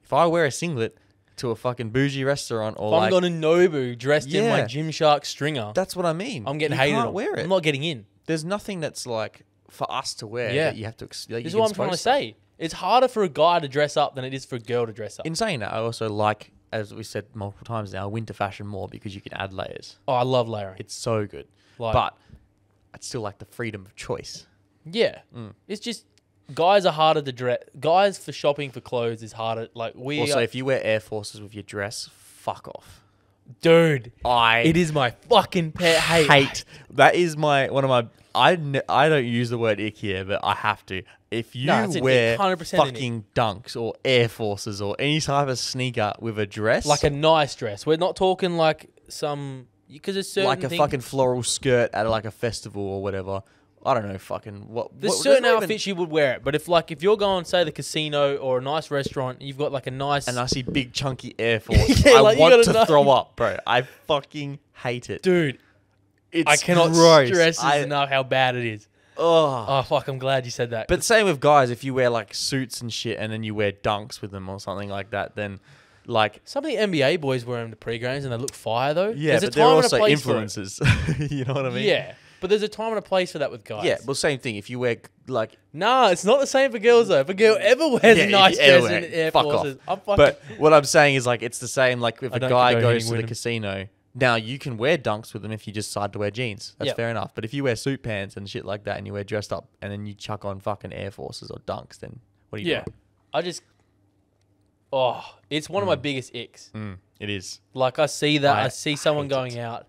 Speaker 2: If I wear a singlet to a fucking bougie restaurant or
Speaker 1: If
Speaker 2: like,
Speaker 1: I'm going to Nobu dressed in my
Speaker 2: Yeah.
Speaker 1: Gymshark stringer,
Speaker 2: that's what I mean.
Speaker 1: I'm getting
Speaker 2: you
Speaker 1: hated
Speaker 2: can't
Speaker 1: on.
Speaker 2: wear it.
Speaker 1: I'm not getting in.
Speaker 2: There's nothing that's like for us to wear
Speaker 1: Yeah.
Speaker 2: that you have to.
Speaker 1: This is what I'm trying to say. It's harder for a guy to dress up than it is for a girl to dress up.
Speaker 2: In saying that, I also like, as we said multiple times now, winter fashion more because you can add layers.
Speaker 1: Oh, I love layering.
Speaker 2: It's so good.
Speaker 1: Like,
Speaker 2: But I'd still like the freedom of choice.
Speaker 1: yeah,
Speaker 2: Mm.
Speaker 1: it's just guys are harder to dress. Guys for shopping for clothes is harder. Like
Speaker 2: Also, if you wear Air Forces with your dress, fuck off.
Speaker 1: dude,
Speaker 2: I
Speaker 1: it is my fucking pet hate.
Speaker 2: hate. That is one of my. I don't use the word ick here, but I have to. If you
Speaker 1: No, it's an
Speaker 2: wear
Speaker 1: ick, 100% an ick.
Speaker 2: fucking Dunks or Air Forces or any type of sneaker with a dress,
Speaker 1: Like a nice dress. We're not talking like some because it's certain
Speaker 2: like a
Speaker 1: things-
Speaker 2: fucking floral skirt at like a festival or whatever. I don't know, fucking what.
Speaker 1: There's
Speaker 2: what,
Speaker 1: certain
Speaker 2: not even-
Speaker 1: outfits you would wear it, but if you're going say the casino or a nice restaurant, you've got like a nice
Speaker 2: and I see big chunky Air Force.
Speaker 1: Yeah,
Speaker 2: I
Speaker 1: like, you
Speaker 2: want
Speaker 1: gotta
Speaker 2: to
Speaker 1: know.
Speaker 2: throw up, bro. I fucking hate it.
Speaker 1: dude.
Speaker 2: It's
Speaker 1: I cannot
Speaker 2: gross.
Speaker 1: stress enough how bad it is.
Speaker 2: Oh.
Speaker 1: Oh fuck! I'm glad you said that.
Speaker 2: But same with guys. If you wear like suits and shit, and then you wear Dunks with them or something like that, then like
Speaker 1: some of the NBA boys wear them to pre-games and they look fire though.
Speaker 2: yeah,
Speaker 1: There's a
Speaker 2: but they're
Speaker 1: time and a
Speaker 2: also
Speaker 1: place for it.
Speaker 2: influencers. You know what I mean?
Speaker 1: Yeah, but there's a time and a place for that with guys.
Speaker 2: Yeah. Well, same thing. If you wear like,
Speaker 1: Nah, it's not the same for girls though. If a girl ever wears
Speaker 2: Yeah,
Speaker 1: a nice
Speaker 2: if you ever
Speaker 1: dress
Speaker 2: wear
Speaker 1: in
Speaker 2: it,
Speaker 1: Air
Speaker 2: fuck
Speaker 1: Forces, I'm fucking.
Speaker 2: but what I'm saying is like it's the same. Like if
Speaker 1: I
Speaker 2: a
Speaker 1: don't
Speaker 2: guy
Speaker 1: condone
Speaker 2: goes
Speaker 1: any
Speaker 2: to the
Speaker 1: women.
Speaker 2: casino, now you can wear Dunks with them if you just decide to wear jeans. That's
Speaker 1: Yep.
Speaker 2: fair enough. But if you wear suit pants and shit like that, and you wear dressed up, and then you chuck on fucking Air Forces or Dunks, then what are you
Speaker 1: yeah, I just. Oh, it's one of my biggest icks.
Speaker 2: doing? It is.
Speaker 1: Like I see that, I
Speaker 2: I
Speaker 1: see someone
Speaker 2: hate
Speaker 1: going
Speaker 2: it.
Speaker 1: out,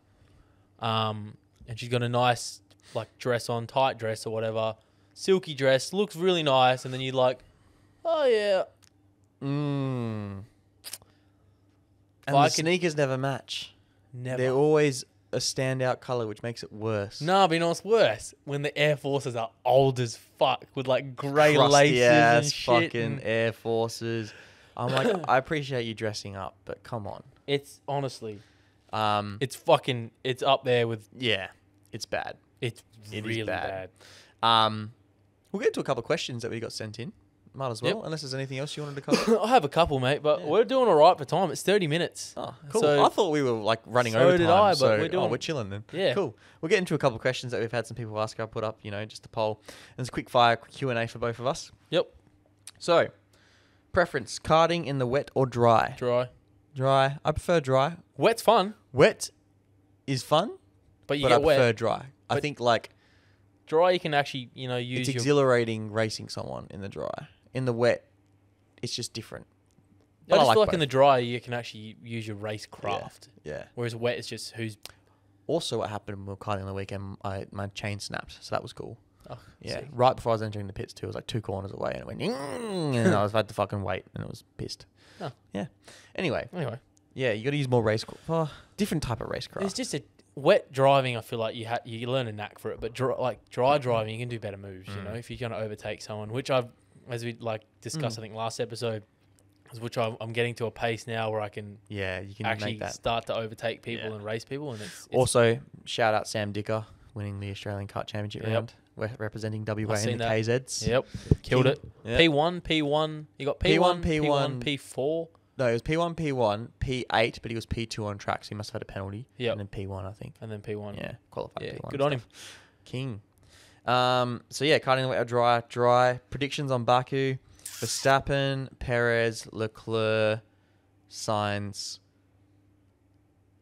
Speaker 1: and she's got a nice like dress on, tight dress or whatever, silky dress, looks really nice, and then you're like, oh yeah,
Speaker 2: And
Speaker 1: I
Speaker 2: the
Speaker 1: could-
Speaker 2: sneakers never match.
Speaker 1: never.
Speaker 2: They're always a standout color, which makes it worse.
Speaker 1: Nah, but you know what's worse? When the Air Forces are old as fuck with like grey
Speaker 2: Crusty
Speaker 1: laces
Speaker 2: ass
Speaker 1: and shit.
Speaker 2: fucking
Speaker 1: and
Speaker 2: Air Forces. I'm like, I appreciate you dressing up, but come on.
Speaker 1: it's honestly,
Speaker 2: Um,
Speaker 1: it's up there with,
Speaker 2: yeah, it's bad.
Speaker 1: it's
Speaker 2: It is
Speaker 1: really
Speaker 2: bad.
Speaker 1: bad.
Speaker 2: We'll get to a couple of questions that we got sent in. Might as well,
Speaker 1: Yep.
Speaker 2: unless there's anything else you wanted to cover.
Speaker 1: I have a couple, mate, but
Speaker 2: Yeah.
Speaker 1: we're doing all right for time. It's 30 minutes.
Speaker 2: Oh, cool.
Speaker 1: So-
Speaker 2: I thought we were like running
Speaker 1: So
Speaker 2: over
Speaker 1: did
Speaker 2: time.
Speaker 1: I, but
Speaker 2: so,
Speaker 1: we're doing-
Speaker 2: we're chilling then.
Speaker 1: Yeah.
Speaker 2: Cool. We'll get into a couple of questions that we've had some people ask. I'll put up, just a poll. And it's a quick fire Q&A for both of us.
Speaker 1: Yep.
Speaker 2: So, preference, karting in the wet or dry?
Speaker 1: Dry.
Speaker 2: Dry. I prefer dry.
Speaker 1: Wet's fun,
Speaker 2: Wet is fun,
Speaker 1: but you
Speaker 2: but I
Speaker 1: get wet.
Speaker 2: prefer dry. I
Speaker 1: But-
Speaker 2: think like
Speaker 1: Dry, you can actually, use
Speaker 2: it's
Speaker 1: your...
Speaker 2: exhilarating racing someone in the dry. In the wet, it's just different.
Speaker 1: I
Speaker 2: But I
Speaker 1: just
Speaker 2: like
Speaker 1: feel like in
Speaker 2: both.
Speaker 1: the dry, you can actually use your race craft.
Speaker 2: Yeah.
Speaker 1: Whereas wet is just who's...
Speaker 2: Also, what happened when we were karting on the weekend, my chain snapped, so that was cool.
Speaker 1: Oh,
Speaker 2: Yeah,
Speaker 1: sick.
Speaker 2: right before I was entering the pits too, it was like 2 corners away, and it went, and I had to fucking wait, and it was pissed.
Speaker 1: Oh.
Speaker 2: Yeah. Anyway,
Speaker 1: Anyway.
Speaker 2: yeah, you got to use more race. different type of racecraft.
Speaker 1: It's just a wet driving. I feel like you learn a knack for it, but dry driving, you can do better moves. You know, if you're going to overtake someone, which as we discussed, I think last episode, which I'm getting to a pace now where I can
Speaker 2: you can
Speaker 1: actually
Speaker 2: make that.
Speaker 1: start to overtake people and race people, and it's
Speaker 2: also shout out Sam Dicker winning the Australian Kart Championship round, representing WA in the KZs.
Speaker 1: Yep, killed it.
Speaker 2: Yep.
Speaker 1: P1. You got P1, P4.
Speaker 2: No, it was P1, P8, but he was P2 on track, so he must have had a penalty.
Speaker 1: Yeah,
Speaker 2: and then P1, I think.
Speaker 1: And then P1.
Speaker 2: Yeah, qualified P1.
Speaker 1: Good on him.
Speaker 2: King. So yeah, karting wet or dry. Predictions on Baku: Verstappen, Perez, Leclerc, Sainz.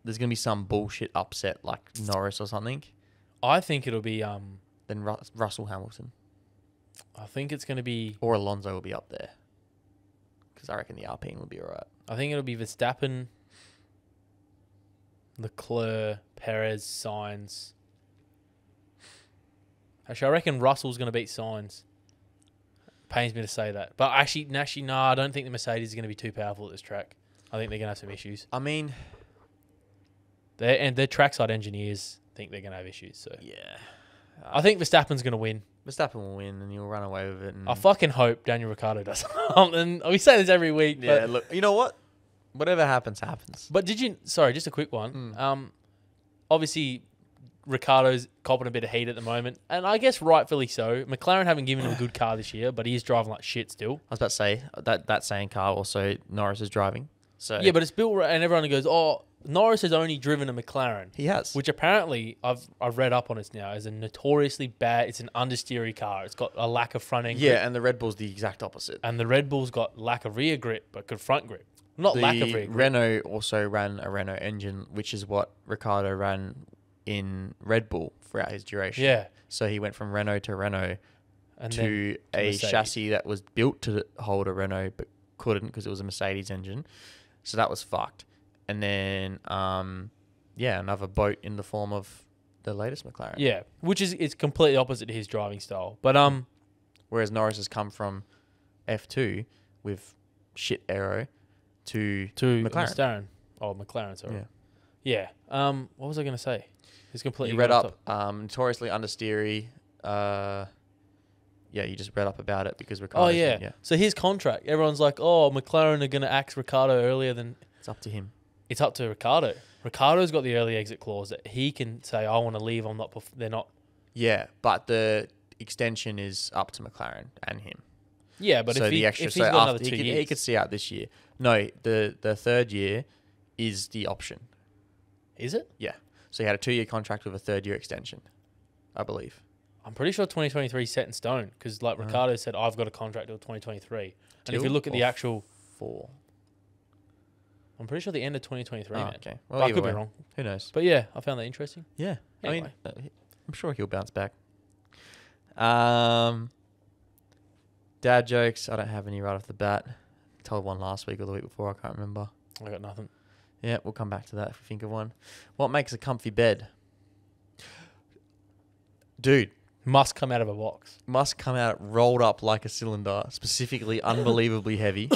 Speaker 2: There's gonna be some bullshit upset like Norris or something.
Speaker 1: I think it'll be
Speaker 2: Then Russell Hamilton
Speaker 1: I think it's gonna be.
Speaker 2: or Alonso will be up there because I reckon the Alpine will be alright.
Speaker 1: I think it'll be Verstappen, Leclerc, Perez, Sainz. Actually, I reckon Russell's going to beat Sainz. Pains me to say that. But actually, no, I don't think the Mercedes is going to be too powerful at this track. I think they're going to have some issues.
Speaker 2: I mean,
Speaker 1: their trackside engineers think they're going to have issues. So
Speaker 2: yeah.
Speaker 1: I think Verstappen's going to win.
Speaker 2: Verstappen will win and he'll run away with it. And
Speaker 1: I fucking hope Daniel Ricciardo does. And we say this every week.
Speaker 2: yeah,
Speaker 1: But,
Speaker 2: look, you know what? Whatever happens, happens.
Speaker 1: but sorry, just a quick one. Obviously, Ricciardo's copping a bit of heat at the moment, and I guess rightfully so. McLaren haven't given him a good car this year, but he is driving like shit still.
Speaker 2: I was about to say that same car also Norris is driving. So
Speaker 1: Yeah, but it's built, and everyone goes, "Oh, Norris has only driven a McLaren,"
Speaker 2: he has.
Speaker 1: which apparently I've read up on it now is a notoriously bad. It's an understeery car. It's got a lack of front end grip,
Speaker 2: Yeah, and the Red Bull's the exact opposite.
Speaker 1: and the Red Bull's got lack of rear grip but good front grip. Not lack of rear grip.
Speaker 2: Renault also ran a Renault engine, which is what Ricciardo ran in Red Bull throughout his duration.
Speaker 1: Yeah,
Speaker 2: So he went from Renault to Renault
Speaker 1: and
Speaker 2: to
Speaker 1: then
Speaker 2: a
Speaker 1: Mercedes.
Speaker 2: chassis that was built to hold a Renault but couldn't because it was a Mercedes engine. So that was fucked. And then, another boat in the form of the latest McLaren.
Speaker 1: Yeah, which is it's completely opposite to his driving style. But
Speaker 2: Whereas Norris has come from F2 with shit aero to
Speaker 1: McLaren. Oh, McLaren, sorry. Yeah. What was I going to say? It's completely.
Speaker 2: You read
Speaker 1: off
Speaker 2: up notoriously understeery. You just read up about it because Ricciardo.
Speaker 1: Oh yeah. So his contract. Everyone's like, "Oh, McLaren are going to axe Ricciardo earlier than."
Speaker 2: It's up to him.
Speaker 1: It's up to Ricciardo. Ricciardo's got the early exit clause that he can say, "I want to leave. I'm not. They're not."
Speaker 2: Yeah, but the extension is up to McLaren and him.
Speaker 1: Yeah, but
Speaker 2: so
Speaker 1: if
Speaker 2: he's
Speaker 1: got another 2 years,
Speaker 2: he could see out this year. No, the third year is the option.
Speaker 1: Is it?
Speaker 2: Yeah. So he had a 2-year contract with a 3rd-year extension, I believe.
Speaker 1: I'm pretty sure 2023 is set in stone because, like Ricciardo said, I've got a contract till 2023. And if you look at the actual
Speaker 2: 4,
Speaker 1: I'm pretty sure the end of 2023. Man.
Speaker 2: okay.
Speaker 1: But
Speaker 2: Well,
Speaker 1: I could
Speaker 2: way,
Speaker 1: be wrong.
Speaker 2: Who knows?
Speaker 1: But yeah, I found that interesting.
Speaker 2: Yeah.
Speaker 1: Anyway.
Speaker 2: I mean, I'm sure he'll bounce back. Dad jokes. I don't have any right off the bat. Told one last week or the week before. I can't remember.
Speaker 1: I got nothing.
Speaker 2: Yeah, we'll come back to that if we think of one. What makes a comfy bed? Dude,
Speaker 1: Must come out of a box.
Speaker 2: must come out rolled up like a cylinder, specifically unbelievably heavy.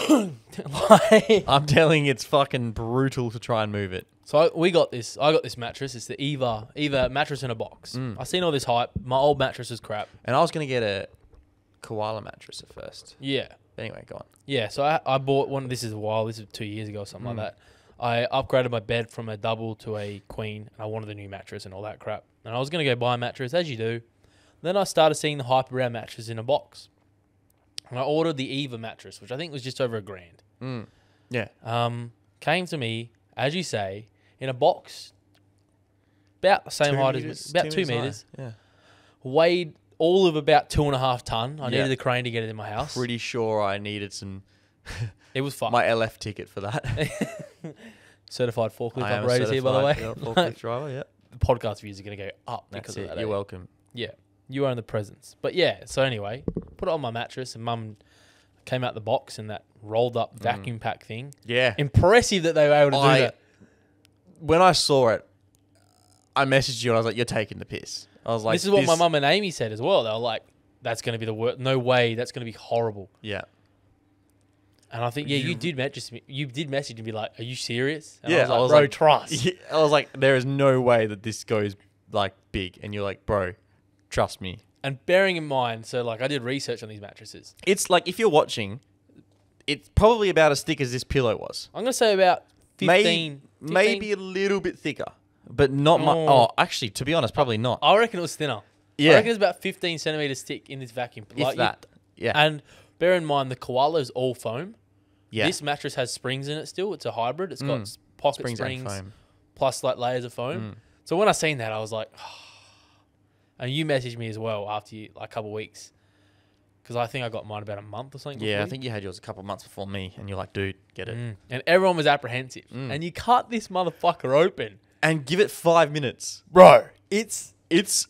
Speaker 2: I'm telling you, it's fucking brutal to try and move it.
Speaker 1: So I got this mattress. It's the Eva mattress in a box. I seen all this hype. My old mattress is crap.
Speaker 2: And I was going to get a koala mattress at first.
Speaker 1: Yeah.
Speaker 2: Anyway, go on.
Speaker 1: Yeah, so I bought one. This is a while. This is 2 years ago or something like that. I upgraded my bed from a double to a queen, and I wanted a new mattress and all that crap. And I was going to go buy a mattress, as you do. Then I started seeing the hype around mattresses in a box. And I ordered the Eva mattress, which I think was just over $1,000.
Speaker 2: Yeah.
Speaker 1: Came to me, as you say, in a box, about the same height as about 2 meters.
Speaker 2: Yeah.
Speaker 1: Weighed all of about 2.5 ton. I needed a crane to get it in my house.
Speaker 2: Pretty sure I needed some...
Speaker 1: It was fun.
Speaker 2: My LF ticket for that.
Speaker 1: Certified forklift
Speaker 2: I am
Speaker 1: operators here, by the way.
Speaker 2: Forklift driver, yeah.
Speaker 1: The podcast views are going to go up because
Speaker 2: That's
Speaker 1: of
Speaker 2: it.
Speaker 1: that.
Speaker 2: You're welcome.
Speaker 1: Yeah. You own the presence. But yeah, so anyway, put it on my mattress and Mum came out the box in that rolled up vacuum pack thing.
Speaker 2: Yeah.
Speaker 1: Impressive that they were able to do that.
Speaker 2: When I saw it, I messaged you and I was like, you're taking the piss. I was like,
Speaker 1: this is what my mum and Amy said as well. They were like, that's going to be the worst. No way. That's going to be horrible.
Speaker 2: Yeah.
Speaker 1: And I think, you did message me. You did message and be like, "Are you serious?" And
Speaker 2: Yeah,
Speaker 1: I was like, "Bro, trust."
Speaker 2: Yeah, I was like, there is no way that this goes like big. And you're like, bro, trust me.
Speaker 1: And bearing in mind, so like I did research on these mattresses.
Speaker 2: It's like, if you're watching, it's probably about as thick as this pillow was.
Speaker 1: I'm gonna say about 15.
Speaker 2: Maybe a little bit thicker, but not much.
Speaker 1: Oh.
Speaker 2: Oh, actually, to be honest, probably not.
Speaker 1: I reckon it was thinner.
Speaker 2: Yeah.
Speaker 1: I reckon it's about 15 centimeters thick in this vacuum.
Speaker 2: If that. Yeah.
Speaker 1: And bear in mind, the koala is all foam.
Speaker 2: Yeah.
Speaker 1: This mattress has springs in it still. It's a hybrid. It's got pocket springs
Speaker 2: and foam.
Speaker 1: plus like layers of foam. So when I seen that, I was like, and you messaged me as well after like a couple of weeks. Because I think I got mine about a month or something.
Speaker 2: Yeah,
Speaker 1: before
Speaker 2: I think you had yours a couple of months before me, and you're like, dude, get it.
Speaker 1: And everyone was apprehensive. And you cut this motherfucker open.
Speaker 2: And give it 5 minutes.
Speaker 1: Bro, it's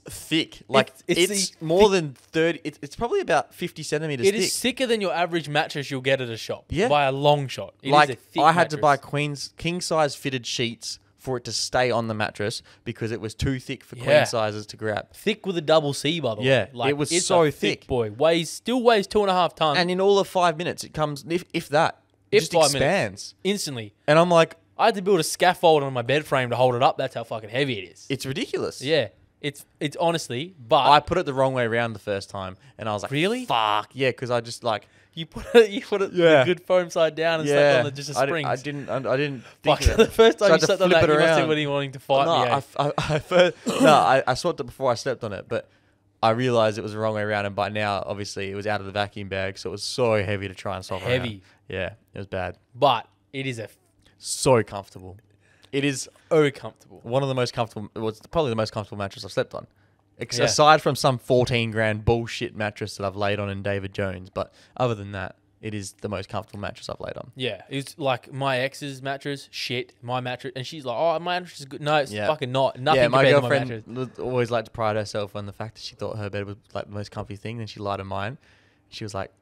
Speaker 2: thick. Like, it's more than 30. It's probably about 50 centimeters thick.
Speaker 1: It is thicker than your average mattress you'll get at a shop.
Speaker 2: Yeah.
Speaker 1: By a long shot. It
Speaker 2: like,
Speaker 1: is a thick
Speaker 2: I had to buy
Speaker 1: mattress.
Speaker 2: king-size fitted sheets for it to stay on the mattress because it was too thick for
Speaker 1: Yeah.
Speaker 2: queen sizes to grab.
Speaker 1: Thick with a double C, by the way.
Speaker 2: Yeah,
Speaker 1: Like,
Speaker 2: it was
Speaker 1: it's
Speaker 2: so
Speaker 1: a
Speaker 2: thick.
Speaker 1: boy. Still weighs 2.5 tons.
Speaker 2: And in all of 5 minutes, it comes, if that, it just
Speaker 1: 5
Speaker 2: expands.
Speaker 1: minutes. Instantly.
Speaker 2: And I'm like,
Speaker 1: I had to build a scaffold on my bed frame to hold it up. That's how fucking heavy it is.
Speaker 2: it's ridiculous.
Speaker 1: Yeah. It's honestly, but
Speaker 2: I put it the wrong way around the first time, and I was like,
Speaker 1: Really?
Speaker 2: fuck. Yeah, because I just like...
Speaker 1: you put it
Speaker 2: Yeah.
Speaker 1: the good foam side down and slept on just the
Speaker 2: I
Speaker 1: springs.
Speaker 2: I didn't
Speaker 1: Fuck,
Speaker 2: think of
Speaker 1: the
Speaker 2: it.
Speaker 1: first
Speaker 2: So I
Speaker 1: time
Speaker 2: had
Speaker 1: you
Speaker 2: to
Speaker 1: slept on
Speaker 2: flip
Speaker 1: that,
Speaker 2: it
Speaker 1: you must have
Speaker 2: around.
Speaker 1: been wanting to fight me.
Speaker 2: I swapped it before I slept on it, but I realized it was the wrong way around, and by now, obviously, it was out of the vacuum bag, so it was so heavy to try and swap around.
Speaker 1: Heavy.
Speaker 2: Yeah, it was bad.
Speaker 1: But it is
Speaker 2: So comfortable. It is
Speaker 1: very comfortable.
Speaker 2: one of the most comfortable. It was probably the most comfortable mattress I've slept on.
Speaker 1: Yeah.
Speaker 2: Aside from some 14 grand bullshit mattress that I've laid on in David Jones, but other than that, it is the most comfortable mattress I've laid on.
Speaker 1: Yeah, it's like my ex's mattress, my mattress, and she's like, "Oh, my mattress is good." No, it's fucking not. Nothing
Speaker 2: my
Speaker 1: compared to my
Speaker 2: girlfriend
Speaker 1: mattress.
Speaker 2: always liked to pride herself on the fact that she thought her bed was like the most comfy thing. Then she lied on mine. She was like,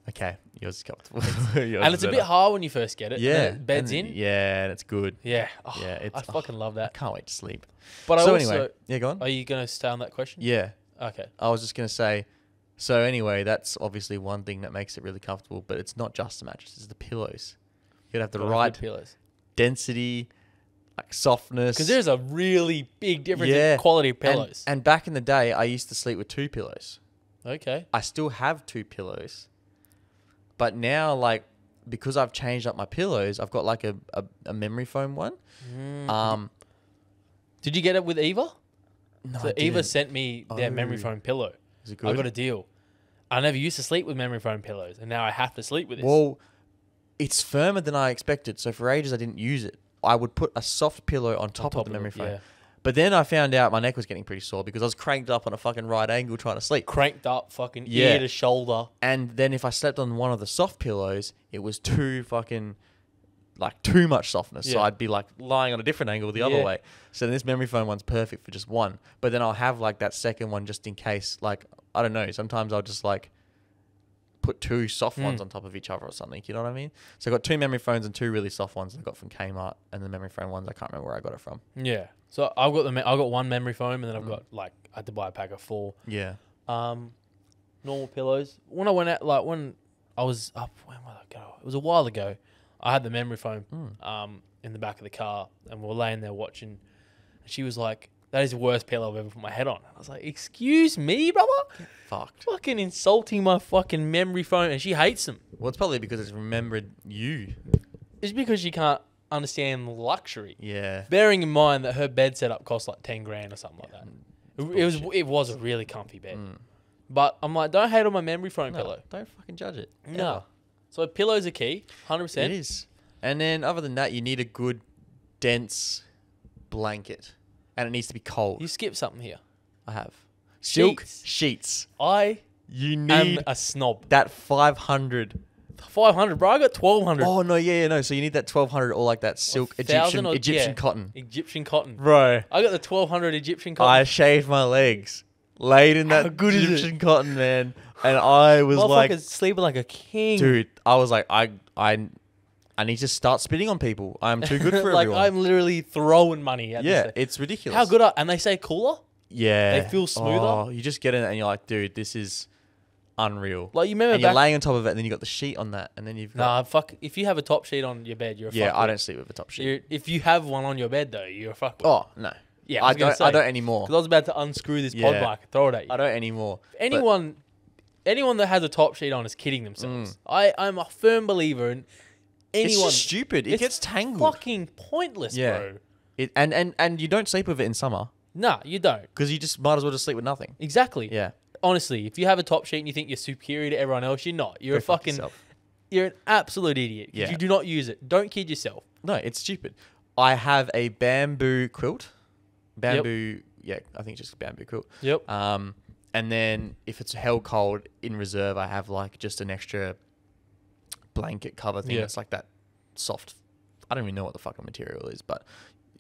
Speaker 2: "Okay, yours is comfortable." Yours
Speaker 1: And
Speaker 2: is
Speaker 1: it's a bit
Speaker 2: better.
Speaker 1: hard when you first get it.
Speaker 2: Yeah,
Speaker 1: bed's
Speaker 2: and-
Speaker 1: in.
Speaker 2: Yeah, and it's good.
Speaker 1: Yeah,
Speaker 2: Yeah,
Speaker 1: I fucking love
Speaker 2: I
Speaker 1: that.
Speaker 2: can't wait to sleep.
Speaker 1: But
Speaker 2: So
Speaker 1: I also,
Speaker 2: anyway, yeah, go on.
Speaker 1: are you gonna stay on that question?
Speaker 2: Yeah,
Speaker 1: Okay.
Speaker 2: I was just gonna say. So anyway, that's obviously one thing that makes it really comfortable, but it's not just the mattress; it's the pillows. You gotta have the
Speaker 1: Got
Speaker 2: right
Speaker 1: good pillows.
Speaker 2: density, like softness.
Speaker 1: Because there's a really big difference
Speaker 2: Yeah.
Speaker 1: in quality of pillows.
Speaker 2: And back in the day, I used to sleep with 2 pillows.
Speaker 1: Okay.
Speaker 2: I still have 2 pillows, but now, like, because I've changed up my pillows, I've got like a memory foam one.
Speaker 1: Did you get it with Eva?
Speaker 2: No,
Speaker 1: So
Speaker 2: I
Speaker 1: Eva
Speaker 2: didn't.
Speaker 1: sent me their memory
Speaker 2: Oh.
Speaker 1: foam pillow.
Speaker 2: Is it good?
Speaker 1: I got a deal. I never used to sleep with memory foam pillows, and now I have to sleep with this.
Speaker 2: Well, it's firmer than I expected. So for ages, I didn't use it. I would put a soft pillow on top of the memory foam.
Speaker 1: Yeah.
Speaker 2: But then I found out my neck was getting pretty sore because I was cranked up on a fucking right angle trying to sleep.
Speaker 1: Cranked up, fucking
Speaker 2: Yeah.
Speaker 1: ear to shoulder.
Speaker 2: And then if I slept on one of the soft pillows, it was too fucking, like, too much softness. So
Speaker 1: Yeah.
Speaker 2: I'd be, like, lying on a different angle the other
Speaker 1: Yeah.
Speaker 2: way. So then this memory foam one's perfect for just one. But then I'll have, like, that second one just in case. Like, I don't know. Sometimes I'll just, like, put 2 soft ones on top of each other or something. You know what I mean? So I got 2 memory foams and 2 really soft ones I got from Kmart. And the memory foam ones, I can't remember where I got it from.
Speaker 1: Yeah. So I've got I've got one memory foam, and then I've got I had to buy a pack of 4.
Speaker 2: Yeah.
Speaker 1: Normal pillows. When I went out, like when I was up, when did I go? It was a while ago. I had the memory foam in the back of the car, and we were laying there watching. And she was like, "That is the worst pillow I've ever put my head on." I was like, "Excuse me, brother?
Speaker 2: Fucked.
Speaker 1: Fucking insulting my fucking memory foam," and she hates them.
Speaker 2: Well, it's probably because it's remembered you.
Speaker 1: It's because you can't understand luxury.
Speaker 2: Yeah.
Speaker 1: Bearing in mind that her bed setup cost like 10 grand or something like that. It was a really comfy bed. But I'm like, don't hate on my memory foam pillow.
Speaker 2: Don't fucking judge it.
Speaker 1: No.
Speaker 2: Ever.
Speaker 1: So pillows are key, 100%.
Speaker 2: It is. And then other than that, you need a good, dense blanket. And it needs to be cold.
Speaker 1: You skipped something here.
Speaker 2: I have. Silk
Speaker 1: Sheets.
Speaker 2: sheets.
Speaker 1: I
Speaker 2: You
Speaker 1: am
Speaker 2: need
Speaker 1: a snob.
Speaker 2: that 500.
Speaker 1: 500, bro. I got 1,200.
Speaker 2: Oh, no, no. So you need that 1200 or like that silk
Speaker 1: 1,000 or-
Speaker 2: Egyptian
Speaker 1: yeah.
Speaker 2: cotton.
Speaker 1: Egyptian cotton.
Speaker 2: Bro,
Speaker 1: I got the 1,200 Egyptian cotton.
Speaker 2: I shaved my legs. Laid in that
Speaker 1: How good is it?
Speaker 2: Egyptian cotton, man. And I was like,
Speaker 1: Motherfucker's sleeping like a king.
Speaker 2: dude, I was like, I need to start spitting on people. I'm too good for
Speaker 1: like,
Speaker 2: everyone.
Speaker 1: I'm literally throwing money at
Speaker 2: Yeah,
Speaker 1: this.
Speaker 2: it's ridiculous.
Speaker 1: How good are... And they say cooler?
Speaker 2: Yeah.
Speaker 1: They feel smoother?
Speaker 2: Oh, you just get in it and you're like, dude, this is unreal.
Speaker 1: Like you remember
Speaker 2: And you're laying on top of it, and then you got the sheet on that, and then you've got...
Speaker 1: Nah, fuck. If you have a top sheet on your bed, you're a fuckwit.
Speaker 2: I don't sleep with a top sheet.
Speaker 1: If you have one on your bed though, you're a fuckwit.
Speaker 2: Oh no.
Speaker 1: Yeah,
Speaker 2: I don't anymore.
Speaker 1: Because I was about to unscrew this pod mic and throw it at you.
Speaker 2: I don't anymore.
Speaker 1: Anyone that has a top sheet on is kidding themselves. I'm a firm believer in anyone.
Speaker 2: It's just stupid. It gets tangled.
Speaker 1: Fucking pointless, bro.
Speaker 2: And you don't sleep with it in summer.
Speaker 1: Nah, you don't.
Speaker 2: Because you just might as well just sleep with nothing.
Speaker 1: Exactly.
Speaker 2: Yeah.
Speaker 1: Honestly, if you have a top sheet and you think you're superior to everyone else, you're not. You're you're an absolute idiot. Yeah. You do not use it. Don't kid yourself.
Speaker 2: No, it's stupid. I have a bamboo quilt. Bamboo, I think just bamboo quilt.
Speaker 1: Yep.
Speaker 2: And then if it's held cold in reserve, I have like just an extra blanket cover thing. It's like that soft. I don't even know what the fucking material is, but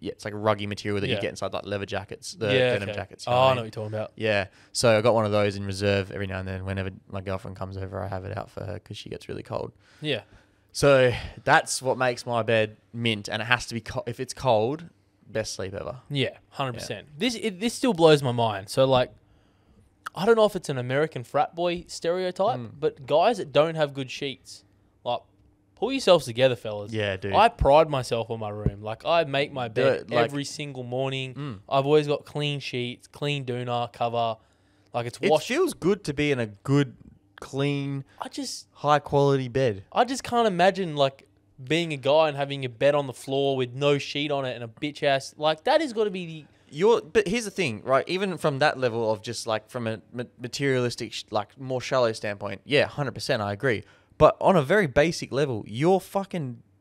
Speaker 2: it's like a ruggy material that you get inside like leather jackets, denim jackets.
Speaker 1: I know what you're talking about.
Speaker 2: Yeah. So I got one of those in reserve every now and then. Whenever my girlfriend comes over, I have it out for her because she gets really cold.
Speaker 1: Yeah.
Speaker 2: So that's what makes my bed mint, and it has to be if it's cold. Best sleep ever.
Speaker 1: Yeah, 100%. This still blows my mind. So, like, I don't know if it's an American frat boy stereotype, but guys that don't have good sheets, like, pull yourselves together, fellas.
Speaker 2: Yeah, dude.
Speaker 1: I pride myself on my room. Like, I make my bed every single morning. I've always got clean sheets, clean doona cover. Like, it's washed.
Speaker 2: It feels good to be in a good, clean, high quality bed.
Speaker 1: I just can't imagine, like, being a guy and having a bed on the floor with no sheet on it and a bitch ass, like that has got to be
Speaker 2: But here's the thing, right? Even from that level of just like from a materialistic, like more shallow standpoint, 100%, I agree. But on a very basic level,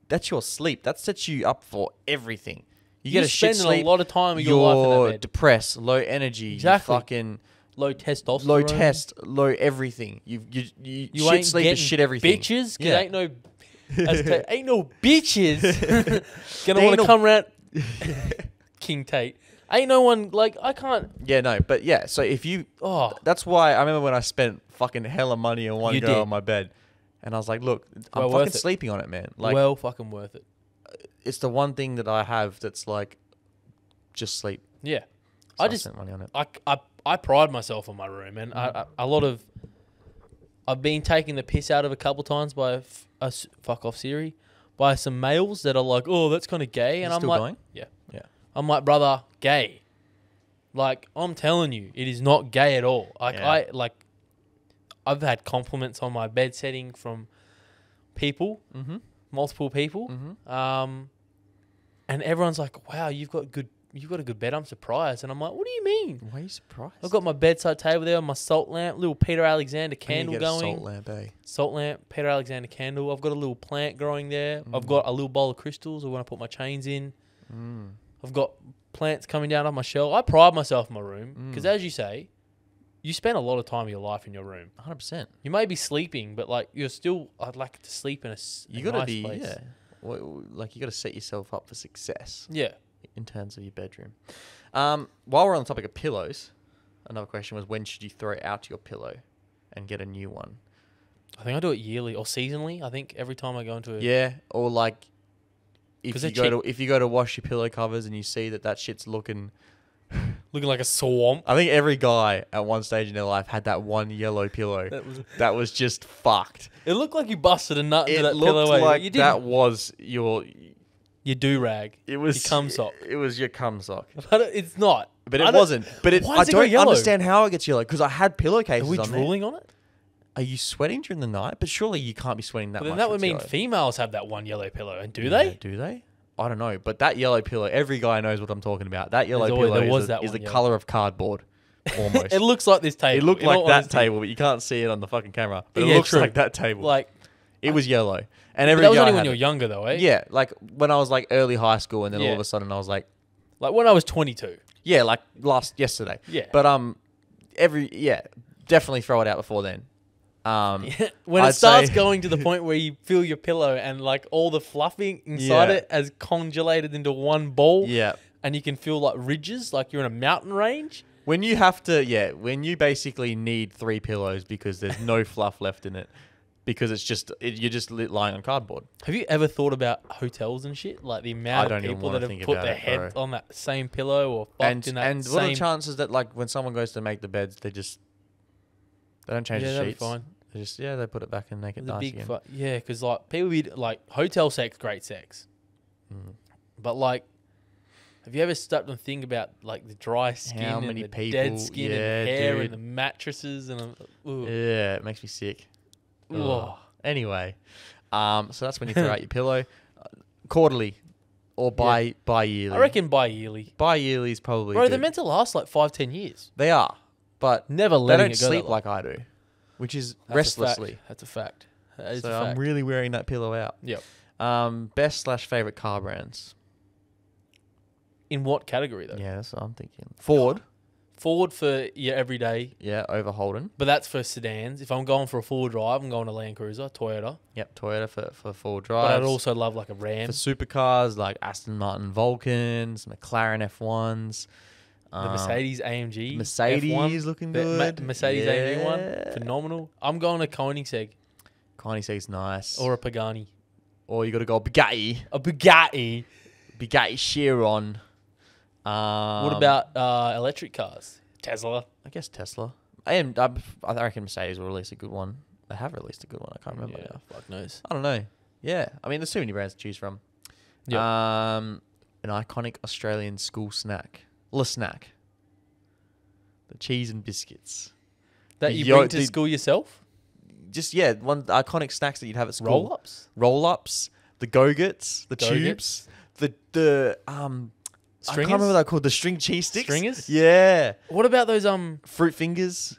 Speaker 2: that's your sleep. That sets you up for everything. You get a shit sleep.
Speaker 1: A lot of time of your life in that bed.
Speaker 2: You're depressed, low energy,
Speaker 1: exactly. Low testosterone,
Speaker 2: low everything. You shit
Speaker 1: ain't
Speaker 2: sleep and shit everything.
Speaker 1: Bitches, ain't no bitches gonna want to come around. King Tate. Ain't no one, like, I can't.
Speaker 2: Yeah, no, but so if you, that's why I remember when I spent fucking hella money on one girl on my bed, and I was like, look, I'm fucking sleeping on it, man. Like,
Speaker 1: well, fucking worth it.
Speaker 2: It's the one thing that I have that's like, just sleep. Yeah,
Speaker 1: so I spent money on it. I pride myself on my room, and I've been taking the piss out of a couple times by fuck off Siri, by some males that are like, oh, that's kind of gay, and I'm like,
Speaker 2: going?
Speaker 1: Yeah. I'm like, brother, gay. Like, I'm telling you, it is not gay at all. Like, I've had compliments on my bed setting from people, multiple people, and everyone's like, wow, you've got a good bed. I'm surprised. And I'm like, what do you mean?
Speaker 2: Why are you surprised?
Speaker 1: I've got my bedside table there, my salt lamp, little Peter Alexander candle going.
Speaker 2: Salt lamp,
Speaker 1: Salt lamp, Peter Alexander candle. I've got a little plant growing there. I've got a little bowl of crystals when I put my chains in. I've got plants coming down off my shelf. I pride myself in my room because, as you say, you spend a lot of time of your life in your room.
Speaker 2: 100%.
Speaker 1: You may be sleeping, but like I'd like to sleep in a nice place.
Speaker 2: Yeah. Like you got to set yourself up for success.
Speaker 1: Yeah.
Speaker 2: In terms of your bedroom. While we're on the topic of pillows, another question was, when should you throw out your pillow and get a new one?
Speaker 1: I think I do it yearly or seasonally. I think every time I go into it.
Speaker 2: Yeah, or like if you go to wash your pillow covers and you see that shit's looking
Speaker 1: like a swamp.
Speaker 2: I think every guy at one stage in their life had that one yellow pillow that was just fucked.
Speaker 1: It looked like you busted a nut into that
Speaker 2: pillow.
Speaker 1: It looked
Speaker 2: like that was your
Speaker 1: do-rag.
Speaker 2: It was
Speaker 1: your cum sock.
Speaker 2: It was your cum sock.
Speaker 1: But it's not.
Speaker 2: But it wasn't. But I don't understand how it gets yellow because I had pillowcases on there.
Speaker 1: Are we drooling on it?
Speaker 2: Are you sweating during the night? But surely you can't be sweating that much.
Speaker 1: Then that would mean females have that one yellow pillow. And do they?
Speaker 2: Do they? I don't know. But that yellow pillow, every guy knows what I'm talking about. That yellow pillow is the color of cardboard. Almost.
Speaker 1: It looks like this table.
Speaker 2: It looked like that table, but you can't see it on the fucking camera. But it looks like that table.
Speaker 1: Like,
Speaker 2: it was yellow. And every
Speaker 1: that was only when you were younger, though, eh?
Speaker 2: Yeah, like when I was like early high school, and then all of a sudden I was like
Speaker 1: when I was 22.
Speaker 2: Yeah, like yesterday.
Speaker 1: Yeah.
Speaker 2: But definitely throw it out before then.
Speaker 1: When it starts going to the point where you feel your pillow and like all the fluffing inside it has congelated into one ball.
Speaker 2: Yeah.
Speaker 1: And you can feel like ridges, like you're in a mountain range.
Speaker 2: When you have to, when you basically need 3 pillows because there's no fluff left in it, because you're just lying on cardboard.
Speaker 1: Have you ever thought about hotels and shit? Like the amount of people that have put their head on that same pillow or fucked in that same...
Speaker 2: And what are the chances that like when someone goes to make the beds, they just They don't change
Speaker 1: Yeah,
Speaker 2: the
Speaker 1: that'd be
Speaker 2: sheets.
Speaker 1: fine.
Speaker 2: They just they put it back and make it
Speaker 1: The
Speaker 2: nice
Speaker 1: big
Speaker 2: again.
Speaker 1: yeah, because like people be like hotel sex, great sex, but like, have you ever stopped and think about like the dry skin
Speaker 2: How
Speaker 1: and
Speaker 2: many
Speaker 1: the
Speaker 2: people-
Speaker 1: dead skin
Speaker 2: yeah,
Speaker 1: and hair
Speaker 2: dude.
Speaker 1: and the mattresses and
Speaker 2: Yeah, it makes me sick.
Speaker 1: Ugh.
Speaker 2: Anyway, so that's when you throw out your pillow, quarterly, or bi-yearly.
Speaker 1: I reckon bi-yearly.
Speaker 2: Bi-yearly is probably
Speaker 1: Bro,
Speaker 2: good.
Speaker 1: they're meant to last like 5-10 years.
Speaker 2: They are, but
Speaker 1: Never
Speaker 2: they
Speaker 1: letting
Speaker 2: don't
Speaker 1: it go
Speaker 2: sleep
Speaker 1: that long.
Speaker 2: like I do, which is
Speaker 1: That's
Speaker 2: restlessly.
Speaker 1: That's a fact. That is
Speaker 2: So
Speaker 1: a fact.
Speaker 2: I'm really wearing that pillow out.
Speaker 1: Yep.
Speaker 2: Best/favorite car brands.
Speaker 1: In what category though?
Speaker 2: Yeah, that's what I'm thinking. Ford.
Speaker 1: Ford for your everyday,
Speaker 2: Yeah, over Holden.
Speaker 1: but that's for sedans. If I'm going for a full drive, I'm going to Land Cruiser, Toyota.
Speaker 2: Yep, Toyota for full
Speaker 1: But
Speaker 2: drives.
Speaker 1: I'd also love like a Ram.
Speaker 2: For supercars like Aston Martin Vulcans, McLaren F1s.
Speaker 1: The Mercedes AMG.
Speaker 2: Mercedes
Speaker 1: F1,
Speaker 2: looking
Speaker 1: the
Speaker 2: good.
Speaker 1: Mercedes AMG one.
Speaker 2: Yeah.
Speaker 1: Phenomenal. I'm going to Koenigsegg
Speaker 2: Koenigsegg's nice.
Speaker 1: or a Pagani.
Speaker 2: Or you got to go Bugatti.
Speaker 1: A Bugatti.
Speaker 2: Bugatti Chiron.
Speaker 1: What about electric cars? Tesla.
Speaker 2: I guess Tesla. I reckon Mercedes will release a good one. They have released a good one. I can't remember now.
Speaker 1: Fuck knows.
Speaker 2: I don't know. Yeah. I mean, there's too many brands to choose from.
Speaker 1: Yep.
Speaker 2: An iconic Australian school snack. Le Snack. The cheese and biscuits.
Speaker 1: That
Speaker 2: The
Speaker 1: you bring to school yourself?
Speaker 2: Just, one iconic snacks that you'd have at school.
Speaker 1: Roll-ups?
Speaker 2: Roll-ups. The Go-Gets. The tubes. The I can't remember what they're called. The string cheese sticks.
Speaker 1: Stringers?
Speaker 2: Yeah.
Speaker 1: What about those
Speaker 2: Fruit fingers.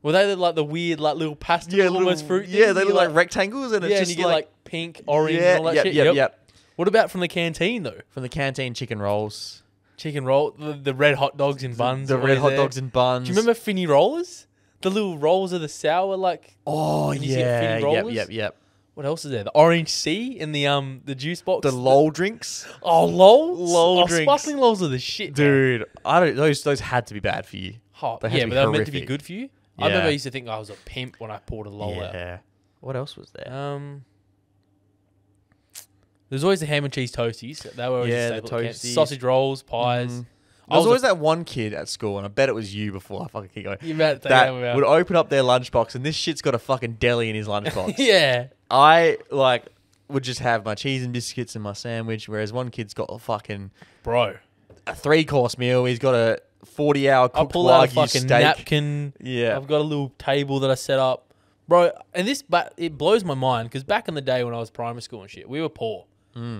Speaker 1: were they like the weird like little pastel almost fruit
Speaker 2: Yeah,
Speaker 1: things?
Speaker 2: they
Speaker 1: You
Speaker 2: look like rectangles and it's
Speaker 1: yeah,
Speaker 2: just
Speaker 1: and you get like pink, orange,
Speaker 2: yeah,
Speaker 1: and all that
Speaker 2: yep,
Speaker 1: shit.
Speaker 2: Yep.
Speaker 1: What about from the canteen though?
Speaker 2: From the canteen, chicken rolls.
Speaker 1: Chicken roll, the red hot dogs in buns.
Speaker 2: The red hot dogs in buns.
Speaker 1: Do you remember Finny Rollers? The little rolls of the sour like.
Speaker 2: Oh,
Speaker 1: you used to get
Speaker 2: yeah.
Speaker 1: Finny Rollers?
Speaker 2: Yep.
Speaker 1: What else is there? The orange C in the juice box.
Speaker 2: The lol drinks.
Speaker 1: Oh, lol.
Speaker 2: Lol drinks.
Speaker 1: Sparkling lols are the shit, man.
Speaker 2: Dude, I don't. Those had to be bad for you.
Speaker 1: Oh,
Speaker 2: They had
Speaker 1: yeah,
Speaker 2: to
Speaker 1: but
Speaker 2: be
Speaker 1: they were meant to be
Speaker 2: horrific.
Speaker 1: good for you. I
Speaker 2: Yeah.
Speaker 1: remember I used to think I was a pimp when I poured a lol out.
Speaker 2: Yeah. What else was there?
Speaker 1: There's always the ham and cheese toasties. They were always
Speaker 2: Yeah,
Speaker 1: a
Speaker 2: the
Speaker 1: staple at camp.
Speaker 2: toasties.
Speaker 1: Sausage rolls, pies.
Speaker 2: Mhm.
Speaker 1: I
Speaker 2: There was
Speaker 1: was
Speaker 2: always that one kid at school, and I bet it was you before I fucking keep going.
Speaker 1: You bet
Speaker 2: That would open up their lunchbox, and this shit's got a fucking deli in his lunchbox.
Speaker 1: yeah.
Speaker 2: I would just have my cheese and biscuits and my sandwich, whereas one kid's got a fucking
Speaker 1: Bro.
Speaker 2: a 3-course meal. He's got a 40-hour
Speaker 1: I
Speaker 2: cooked
Speaker 1: pull out a
Speaker 2: Wagyu
Speaker 1: fucking
Speaker 2: steak.
Speaker 1: napkin.
Speaker 2: Yeah.
Speaker 1: I've got a little table that I set up. Bro, and it blows my mind because back in the day when I was primary school and shit, we were poor.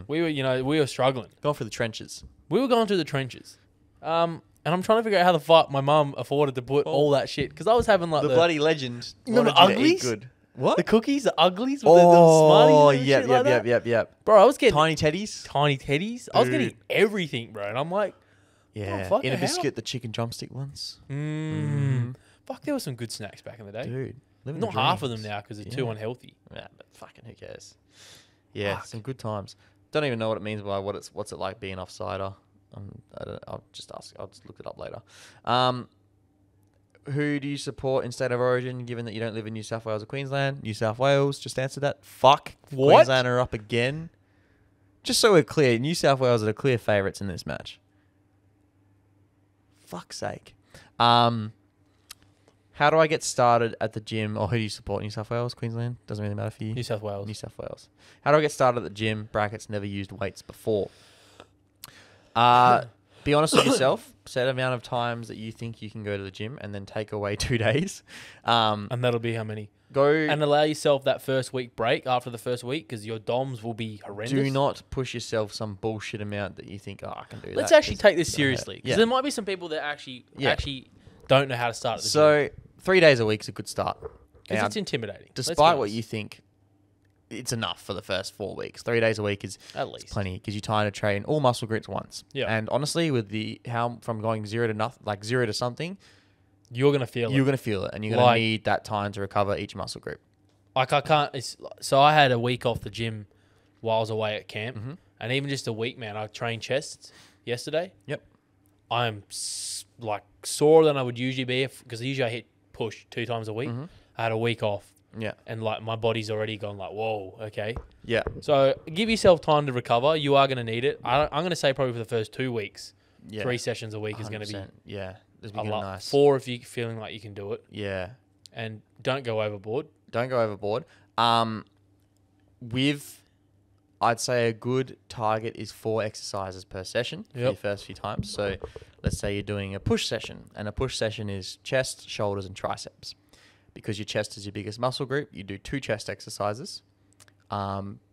Speaker 1: We were struggling.
Speaker 2: Going for the trenches.
Speaker 1: We were going through the trenches. And I'm trying to figure out how the fuck my mum afforded to put all that shit. Because I was having like
Speaker 2: The bloody legend.
Speaker 1: Remember
Speaker 2: wanted you to eat
Speaker 1: Uglies?
Speaker 2: good. What?
Speaker 1: the cookies, the uglies with the Smarties and shit like that.
Speaker 2: Yep.
Speaker 1: Bro, I was getting
Speaker 2: Tiny teddies.
Speaker 1: tiny teddies. I was
Speaker 2: Dude.
Speaker 1: getting everything, bro. And I'm like,
Speaker 2: Yeah.
Speaker 1: fucking
Speaker 2: In a
Speaker 1: hell.
Speaker 2: biscuit, the chicken drumstick ones.
Speaker 1: fuck, there were some good snacks back in the day.
Speaker 2: Dude. living
Speaker 1: Not
Speaker 2: the
Speaker 1: half of them
Speaker 2: dreams.
Speaker 1: now because they're too unhealthy.
Speaker 2: Yeah, but fucking who cares? Yeah,
Speaker 1: Fuck.
Speaker 2: some good times. Don't even know what it means by what's it like being off-cider. I'll just ask. I'll just look it up later. Who do you support in state of origin, given that you don't live in New South Wales or Queensland? New South Wales, just answer that. Fuck.
Speaker 1: What?
Speaker 2: Queensland are up again. Just so we're clear, New South Wales are the clear favourites in this match. Fuck's sake. How do I get started at the gym? Or who do you support? New South Wales, Queensland? Doesn't really matter for you.
Speaker 1: New South Wales.
Speaker 2: New South Wales. How do I get started at the gym? Brackets, never used weights before. Be honest with yourself. Set amount of times that you think you can go to the gym and then take away 2 days.
Speaker 1: And that'll be how many?
Speaker 2: Go
Speaker 1: And allow yourself that first week break after the first week because your DOMs will be horrendous.
Speaker 2: do not push yourself some bullshit amount that you think, I can do that.
Speaker 1: Let's actually
Speaker 2: 'cause
Speaker 1: take this
Speaker 2: it's gonna hurt."
Speaker 1: seriously because
Speaker 2: Yeah.
Speaker 1: there might be some people that actually don't know how to start at the gym.
Speaker 2: So 3 days a week is a good start.
Speaker 1: Because
Speaker 2: Now,
Speaker 1: it's intimidating. Let's be
Speaker 2: despite what
Speaker 1: honest.
Speaker 2: you think, it's enough for the first 4 weeks. 3 days a week is
Speaker 1: At least.
Speaker 2: plenty because you're trying to train all muscle groups once.
Speaker 1: Yeah.
Speaker 2: And honestly, with from going zero to nothing, like zero to something,
Speaker 1: You're going to feel
Speaker 2: you're
Speaker 1: it.
Speaker 2: going to feel it, and you're going to need that time to recover each muscle group.
Speaker 1: Like I can't. So I had a week off the gym while I was away at camp,
Speaker 2: Mm-hmm.
Speaker 1: and even just a week, man. I trained chests yesterday.
Speaker 2: Yep.
Speaker 1: I'm like sore than I would usually be because usually I hit push 2 times a week. I had a week off,
Speaker 2: Yeah.
Speaker 1: and like my body's already gone like, whoa, okay.
Speaker 2: Yeah.
Speaker 1: So give yourself time to recover. You are going to need it. I'm going to say probably for the first 2 weeks,
Speaker 2: Yeah.
Speaker 1: 3 sessions a week is going to be
Speaker 2: 100%. Yeah. This
Speaker 1: a
Speaker 2: be
Speaker 1: lot.
Speaker 2: nice.
Speaker 1: 4 if you're feeling like you can do it.
Speaker 2: Yeah.
Speaker 1: and don't go overboard.
Speaker 2: Don't go overboard. I'd say a good target is 4 exercises per session for your first few times. So let's say you're doing a push session, and a push session is chest, shoulders, and triceps. Because your chest is your biggest muscle group, you do 2 chest exercises.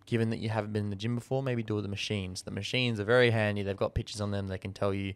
Speaker 2: Given that you haven't been in the gym before, maybe do the machines. The machines are very handy. They've got pictures on them. They can tell you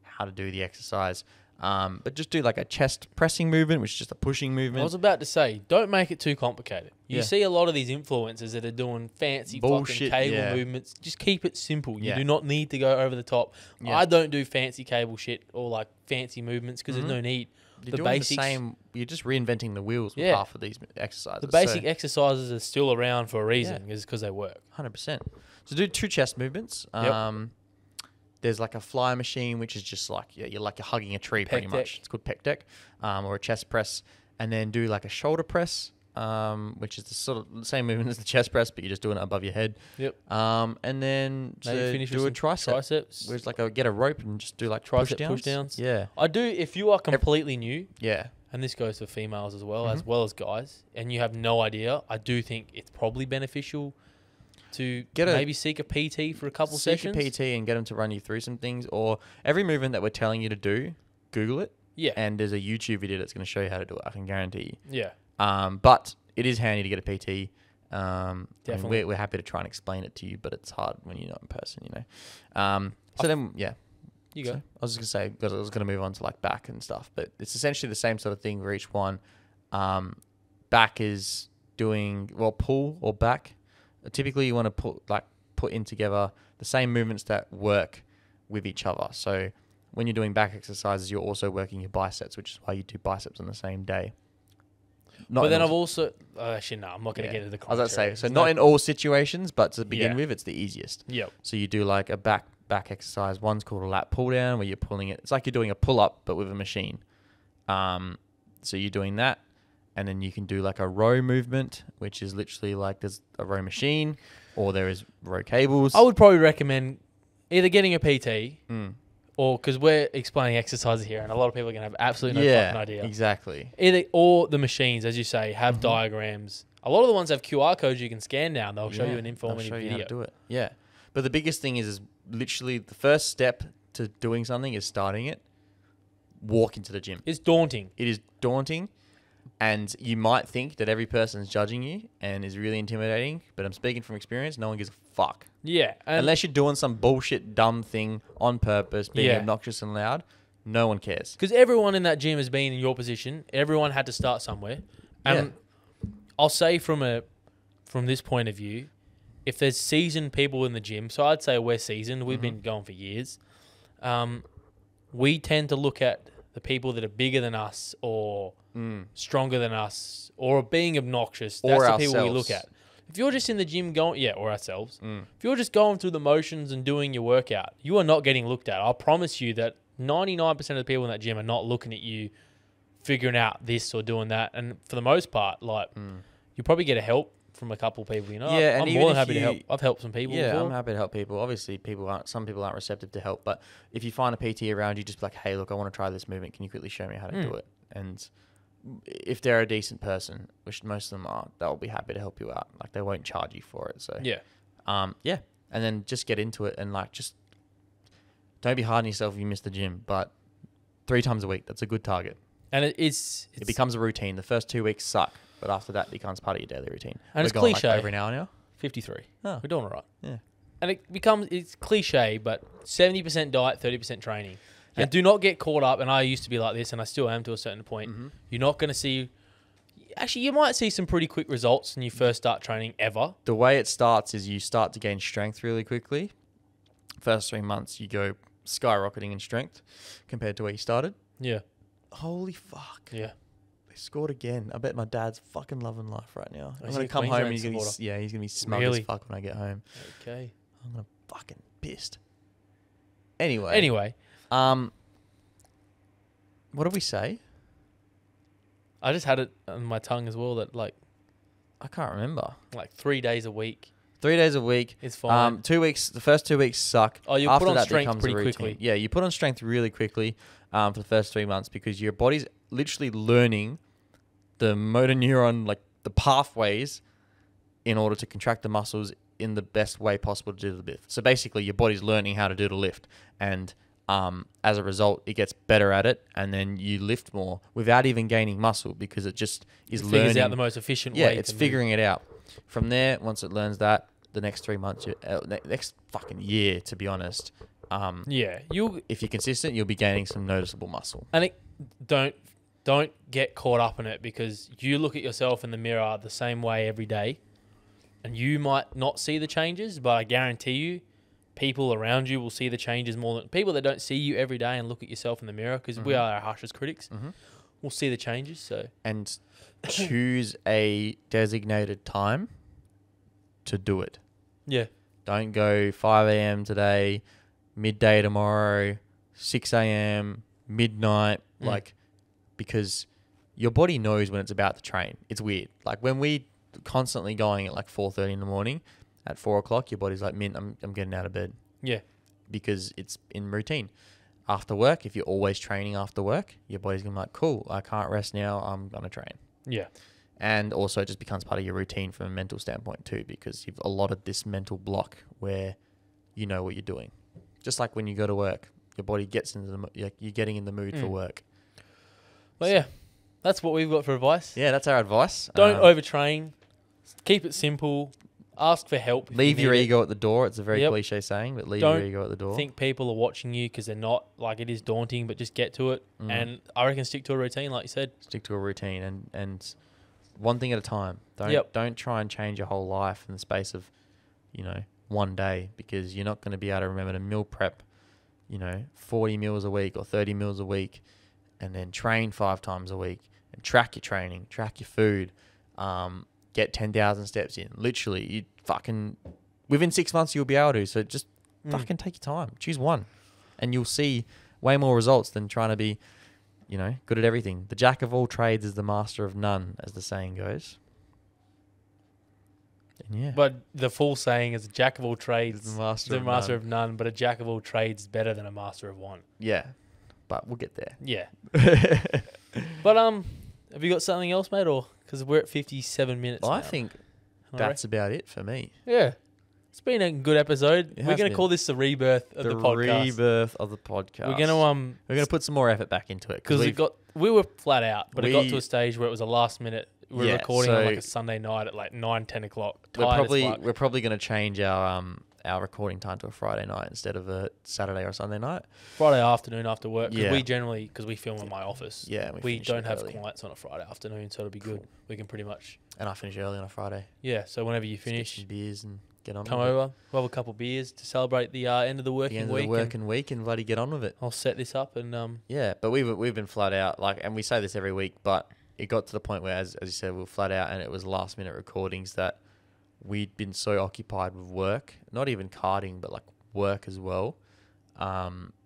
Speaker 2: how to do the exercise. But just do like a chest pressing movement, which is just a pushing movement.
Speaker 1: I was about to say, don't make it too complicated. You see a lot of these influencers that are doing fancy fucking cable movements. Just keep it simple. You do not need to go over the top. I don't do fancy cable shit or like fancy movements because there's no need.
Speaker 2: You're doing the same. You're just reinventing the wheels with half of these exercises.
Speaker 1: The basic exercises are still around for a reason, is because they work.
Speaker 2: 100%. So do 2 chest movements. There's like a fly machine, which is just like you're hugging a tree pretty much. It's called pec deck, or a chest press, and then do like a shoulder press, which is the sort of the same movement as the chest press, but you're just doing it above your head. And then do a triceps, where it's like get a rope and just do like tricep push downs. Yeah,
Speaker 1: I do. If you are completely new,
Speaker 2: and
Speaker 1: this goes for females as well as guys, and you have no idea, I do think it's probably beneficial to maybe seek a PT for a couple sessions.
Speaker 2: Seek a PT and get them to run you through some things. Or every movement that we're telling you to do, Google it.
Speaker 1: Yeah.
Speaker 2: And there's a YouTube video that's going to show you how to do it, I can guarantee you.
Speaker 1: Yeah.
Speaker 2: But it is handy to get a PT.
Speaker 1: Definitely.
Speaker 2: We're happy to try and explain it to you, but it's hard when you're not in person, you know.
Speaker 1: You go.
Speaker 2: So I was just going to say, because I was going to move on to like back and stuff, but it's essentially the same sort of thing for each one. Back is doing, pull or back. Typically, you want to put in together the same movements that work with each other. So when you're doing back exercises, you're also working your biceps, which is why you do biceps on the same day.
Speaker 1: But then I've also... actually, no, I'm not going to get into the commentary.
Speaker 2: I was about to say, so not in all situations, but to begin with, it's the easiest.
Speaker 1: Yep.
Speaker 2: So you do like a back exercise. One's called a lat pull down, where you're pulling it. It's like you're doing a pull-up, but with a machine. So you're doing that. And then you can do like a row movement, which is literally like there's a row machine or there is row cables.
Speaker 1: I would probably recommend either getting a PT or, because we're explaining exercises here and a lot of people are going to have absolutely no fucking idea.
Speaker 2: Exactly.
Speaker 1: Or the machines, as you say, have diagrams. A lot of the ones have QR codes you can scan now and they'll show you an informative video.
Speaker 2: How to do it. Yeah. But the biggest thing is literally the first step to doing something is starting it. Walk into the gym.
Speaker 1: It's daunting.
Speaker 2: It is daunting. And you might think that every person's judging you and is really intimidating, but I'm speaking from experience, no one gives a fuck.
Speaker 1: Yeah.
Speaker 2: Unless you're doing some bullshit, dumb thing on purpose, being obnoxious and loud, no one cares.
Speaker 1: Because everyone in that gym has been in your position. Everyone had to start somewhere. And I'll say from this point of view, if there's seasoned people in the gym, so I'd say we're seasoned. We've been going for years. We tend to look at the people that are bigger than us or stronger than us or are being obnoxious. That's the people we look at. If you're just in the gym going, or ourselves, if you're just going through the motions and doing your workout, you are not getting looked at. I'll promise you that 99% of the people in that gym are not looking at you, figuring out this or doing that. And for the most part, you probably get a help from a couple of people, you know.
Speaker 2: Yeah,
Speaker 1: I'm more than happy to help. I've helped some people before.
Speaker 2: I'm happy to help people. Obviously, some people aren't receptive to help, but if you find a PT around you, just be like, hey, look, I want to try this movement. Can you quickly show me how to do it? And if they're a decent person, which most of them are, they'll be happy to help you out. Like, they won't charge you for it. So and then just get into it and just don't be hard on yourself if you miss the gym, but 3 times a week, that's a good target.
Speaker 1: And it
Speaker 2: becomes a routine. The first 2 weeks suck. But after that, it becomes part of your daily routine.
Speaker 1: And it's cliche.
Speaker 2: Like every now and now.
Speaker 1: 53.
Speaker 2: Oh.
Speaker 1: We're doing all right.
Speaker 2: Yeah.
Speaker 1: And it's cliche, but 70% diet, 30% training. And do not get caught up, and I used to be like this, and I still am to a certain point. You're not going to see... Actually, you might see some pretty quick results when you first start training ever.
Speaker 2: The way it starts is you start to gain strength really quickly. First 3 months, you go skyrocketing in strength compared to where you started.
Speaker 1: Yeah.
Speaker 2: Holy fuck.
Speaker 1: Yeah.
Speaker 2: They scored again. I bet my dad's fucking loving life right now. I'm
Speaker 1: Is
Speaker 2: going
Speaker 1: he
Speaker 2: to come home and he's
Speaker 1: Queensland
Speaker 2: going to be smug
Speaker 1: Really?
Speaker 2: as fuck when I get home.
Speaker 1: Okay.
Speaker 2: I'm going to fucking pissed. Anyway. What did we say?
Speaker 1: I just had it on my tongue as well that
Speaker 2: I can't remember.
Speaker 1: 3 days a week.
Speaker 2: 3 days a week.
Speaker 1: It's fine.
Speaker 2: 2 weeks. The first 2 weeks suck.
Speaker 1: Oh, you
Speaker 2: After
Speaker 1: put on
Speaker 2: that
Speaker 1: strength
Speaker 2: becomes
Speaker 1: pretty
Speaker 2: a routine.
Speaker 1: quickly.
Speaker 2: Yeah, you put on strength really quickly for the first 3 months because your body's literally learning the motor neuron, like the pathways in order to contract the muscles in the best way possible to do the lift. So basically your body's learning how to do the lift, and as a result it gets better at it, and then you lift more without even gaining muscle because it just is learning.
Speaker 1: Figures out the most efficient way.
Speaker 2: Yeah, it's figuring it out. From there, once it learns that, the next 3 months, next fucking year, to be honest, if you're consistent, you'll be gaining some noticeable muscle.
Speaker 1: And don't get caught up in it, because you look at yourself in the mirror the same way every day, and you might not see the changes, but I guarantee you, people around you will see the changes more than people that don't see you every day and look at yourself in the mirror, because we are our harshest critics. We'll see the changes. So
Speaker 2: and choose a designated time to do it.
Speaker 1: Yeah.
Speaker 2: Don't go 5 a.m. today, midday tomorrow, 6 a.m., midnight, because your body knows when it's about to train. It's weird. Like when we constantly going at like 4:30 in the morning, at 4 o'clock, your body's like, mint, I'm getting out of bed.
Speaker 1: Yeah.
Speaker 2: Because it's in routine. After work, if you're always training after work, your body's going to be like, cool, I can't rest now, I'm going to train.
Speaker 1: Yeah.
Speaker 2: And also it just becomes part of your routine from a mental standpoint too, because you've allotted this mental block where you know what you're doing. Just like when you go to work, your body gets into you're getting in the mood for work.
Speaker 1: Well, yeah, that's what we've got for advice.
Speaker 2: Yeah, that's our advice.
Speaker 1: Don't overtrain. Keep it simple. Ask for help.
Speaker 2: Leave your ego at the door. It's a very cliche saying, but leave your ego at the door.
Speaker 1: Think people are watching you, because they're not. Like, it is daunting, but just get to it. And I reckon stick to a routine, like you said.
Speaker 2: Stick to a routine and one thing at a time. Don't try and change your whole life in the space of, one day, because you're not going to be able to remember to meal prep, 40 meals a week or 30 meals a week, and then train 5 times a week and track your training, track your food, get 10,000 steps in. Literally, you fucking within 6 months you'll be able to. So just fucking take your time. Choose one, and you'll see way more results than trying to be, good at everything. The jack of all trades is the master of none, as the saying goes. And yeah.
Speaker 1: But the full saying is, a jack of all trades,
Speaker 2: the master
Speaker 1: of none. But a jack of all trades is better than a master of one.
Speaker 2: Yeah, but we'll get there.
Speaker 1: Yeah. But have you got something else, mate? Or because we're at 57 minutes.
Speaker 2: I
Speaker 1: now.
Speaker 2: think that's about it for me.
Speaker 1: Yeah. It's been a good episode. We're going to call this the rebirth of the podcast.
Speaker 2: Rebirth of the podcast.
Speaker 1: We're going to
Speaker 2: put some more effort back into it,
Speaker 1: because we were flat out, but it got to a stage where it was a last minute. We're recording on like a Sunday night at like 9-10 o'clock.
Speaker 2: We're probably going to change our recording time to a Friday night instead of a Saturday or Sunday night. Friday
Speaker 1: afternoon after work. Because we film in my office.
Speaker 2: Yeah,
Speaker 1: we don't have clients on a Friday afternoon, so it'll be good. We can pretty much.
Speaker 2: And I finish early on a Friday.
Speaker 1: Yeah, so whenever you finish,
Speaker 2: get some beers and get on.
Speaker 1: Come over. We'll have a couple of beers to celebrate the end of the working week.
Speaker 2: And bloody get on with it.
Speaker 1: I'll set this up and
Speaker 2: yeah, but we've been flat out, and we say this every week, but it got to the point where, as you said, we were flat out, and it was last minute recordings that we'd been so occupied with work, not even karting, but like work as well,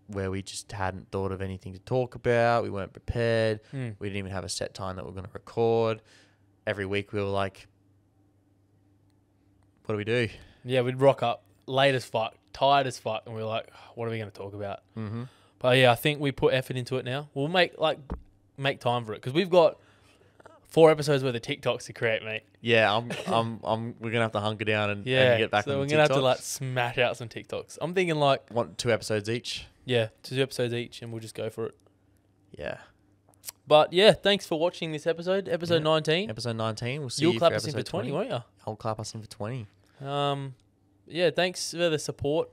Speaker 2: where we just hadn't thought of anything to talk about. We weren't prepared. We didn't even have a set time that we're going to record. Every week we were like, what do we do? Yeah,
Speaker 1: we'd rock up late as fuck, tired as fuck, and we were like, what are we going to talk about? But yeah, I think we put effort into it now. We'll make time for it, because we've got 4 episodes worth of TikToks to create, mate.
Speaker 2: Yeah, we're gonna have to hunker down and get back on the TikToks. So we're gonna
Speaker 1: have to smash out some TikToks. I'm thinking
Speaker 2: 2 episodes each.
Speaker 1: Yeah, 2 episodes each, and we'll just go for it.
Speaker 2: Yeah.
Speaker 1: But yeah, thanks for watching this episode, episode 19.
Speaker 2: Episode 19. We'll see
Speaker 1: You'll
Speaker 2: you
Speaker 1: clap
Speaker 2: for
Speaker 1: us in for 20, won't you?
Speaker 2: I'll clap us in for 20.
Speaker 1: Yeah, thanks for the support.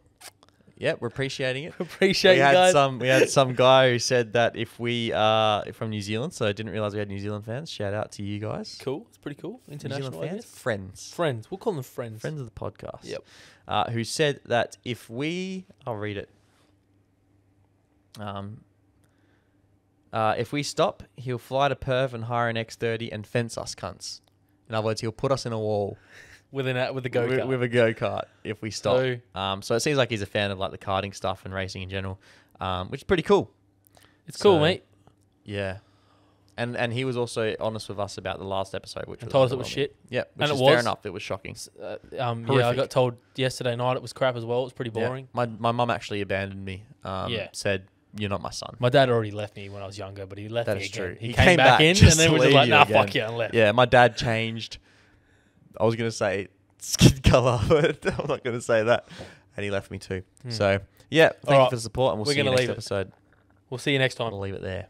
Speaker 2: Yeah, we're appreciating it.
Speaker 1: Appreciate you guys.
Speaker 2: We had some guy who said that if we are from New Zealand, so I didn't realize we had New Zealand fans. Shout out to you guys.
Speaker 1: Cool. It's pretty cool. International
Speaker 2: New Zealand fans.
Speaker 1: Friends. We'll call them friends.
Speaker 2: Friends of the podcast.
Speaker 1: Yep.
Speaker 2: Who said that I'll read it. If we stop, he'll fly to Perth and hire an X30 and fence us cunts. In other words, he'll put us in a wall.
Speaker 1: With a go-kart.
Speaker 2: With a go-kart if we stop. So it seems like he's a fan of the karting stuff and racing in general, which is pretty cool.
Speaker 1: It's cool, mate.
Speaker 2: Yeah. And he was also honest with us about the last episode, which
Speaker 1: told us it was shit.
Speaker 2: Yeah, which is fair enough. It was shocking.
Speaker 1: Yeah, I got told yesterday night it was crap as well. It was pretty boring.
Speaker 2: Yeah. My mum actually abandoned me. Said, you're not my son.
Speaker 1: My dad already left me when I was younger, but he left
Speaker 2: That
Speaker 1: me
Speaker 2: is
Speaker 1: again.
Speaker 2: true.
Speaker 1: He came back in and
Speaker 2: just
Speaker 1: then
Speaker 2: to
Speaker 1: was just
Speaker 2: leave
Speaker 1: like,
Speaker 2: you
Speaker 1: nah,
Speaker 2: again.
Speaker 1: fuck you, and left.
Speaker 2: Yeah, my dad changed. I was going to say skin colour, but I'm not going to say that. And he left me too. So, yeah, thank you
Speaker 1: Alright,
Speaker 2: for the support, and we'll
Speaker 1: we're
Speaker 2: see you
Speaker 1: gonna
Speaker 2: next
Speaker 1: leave it.
Speaker 2: episode.
Speaker 1: We'll see you next time.
Speaker 2: We'll leave it there.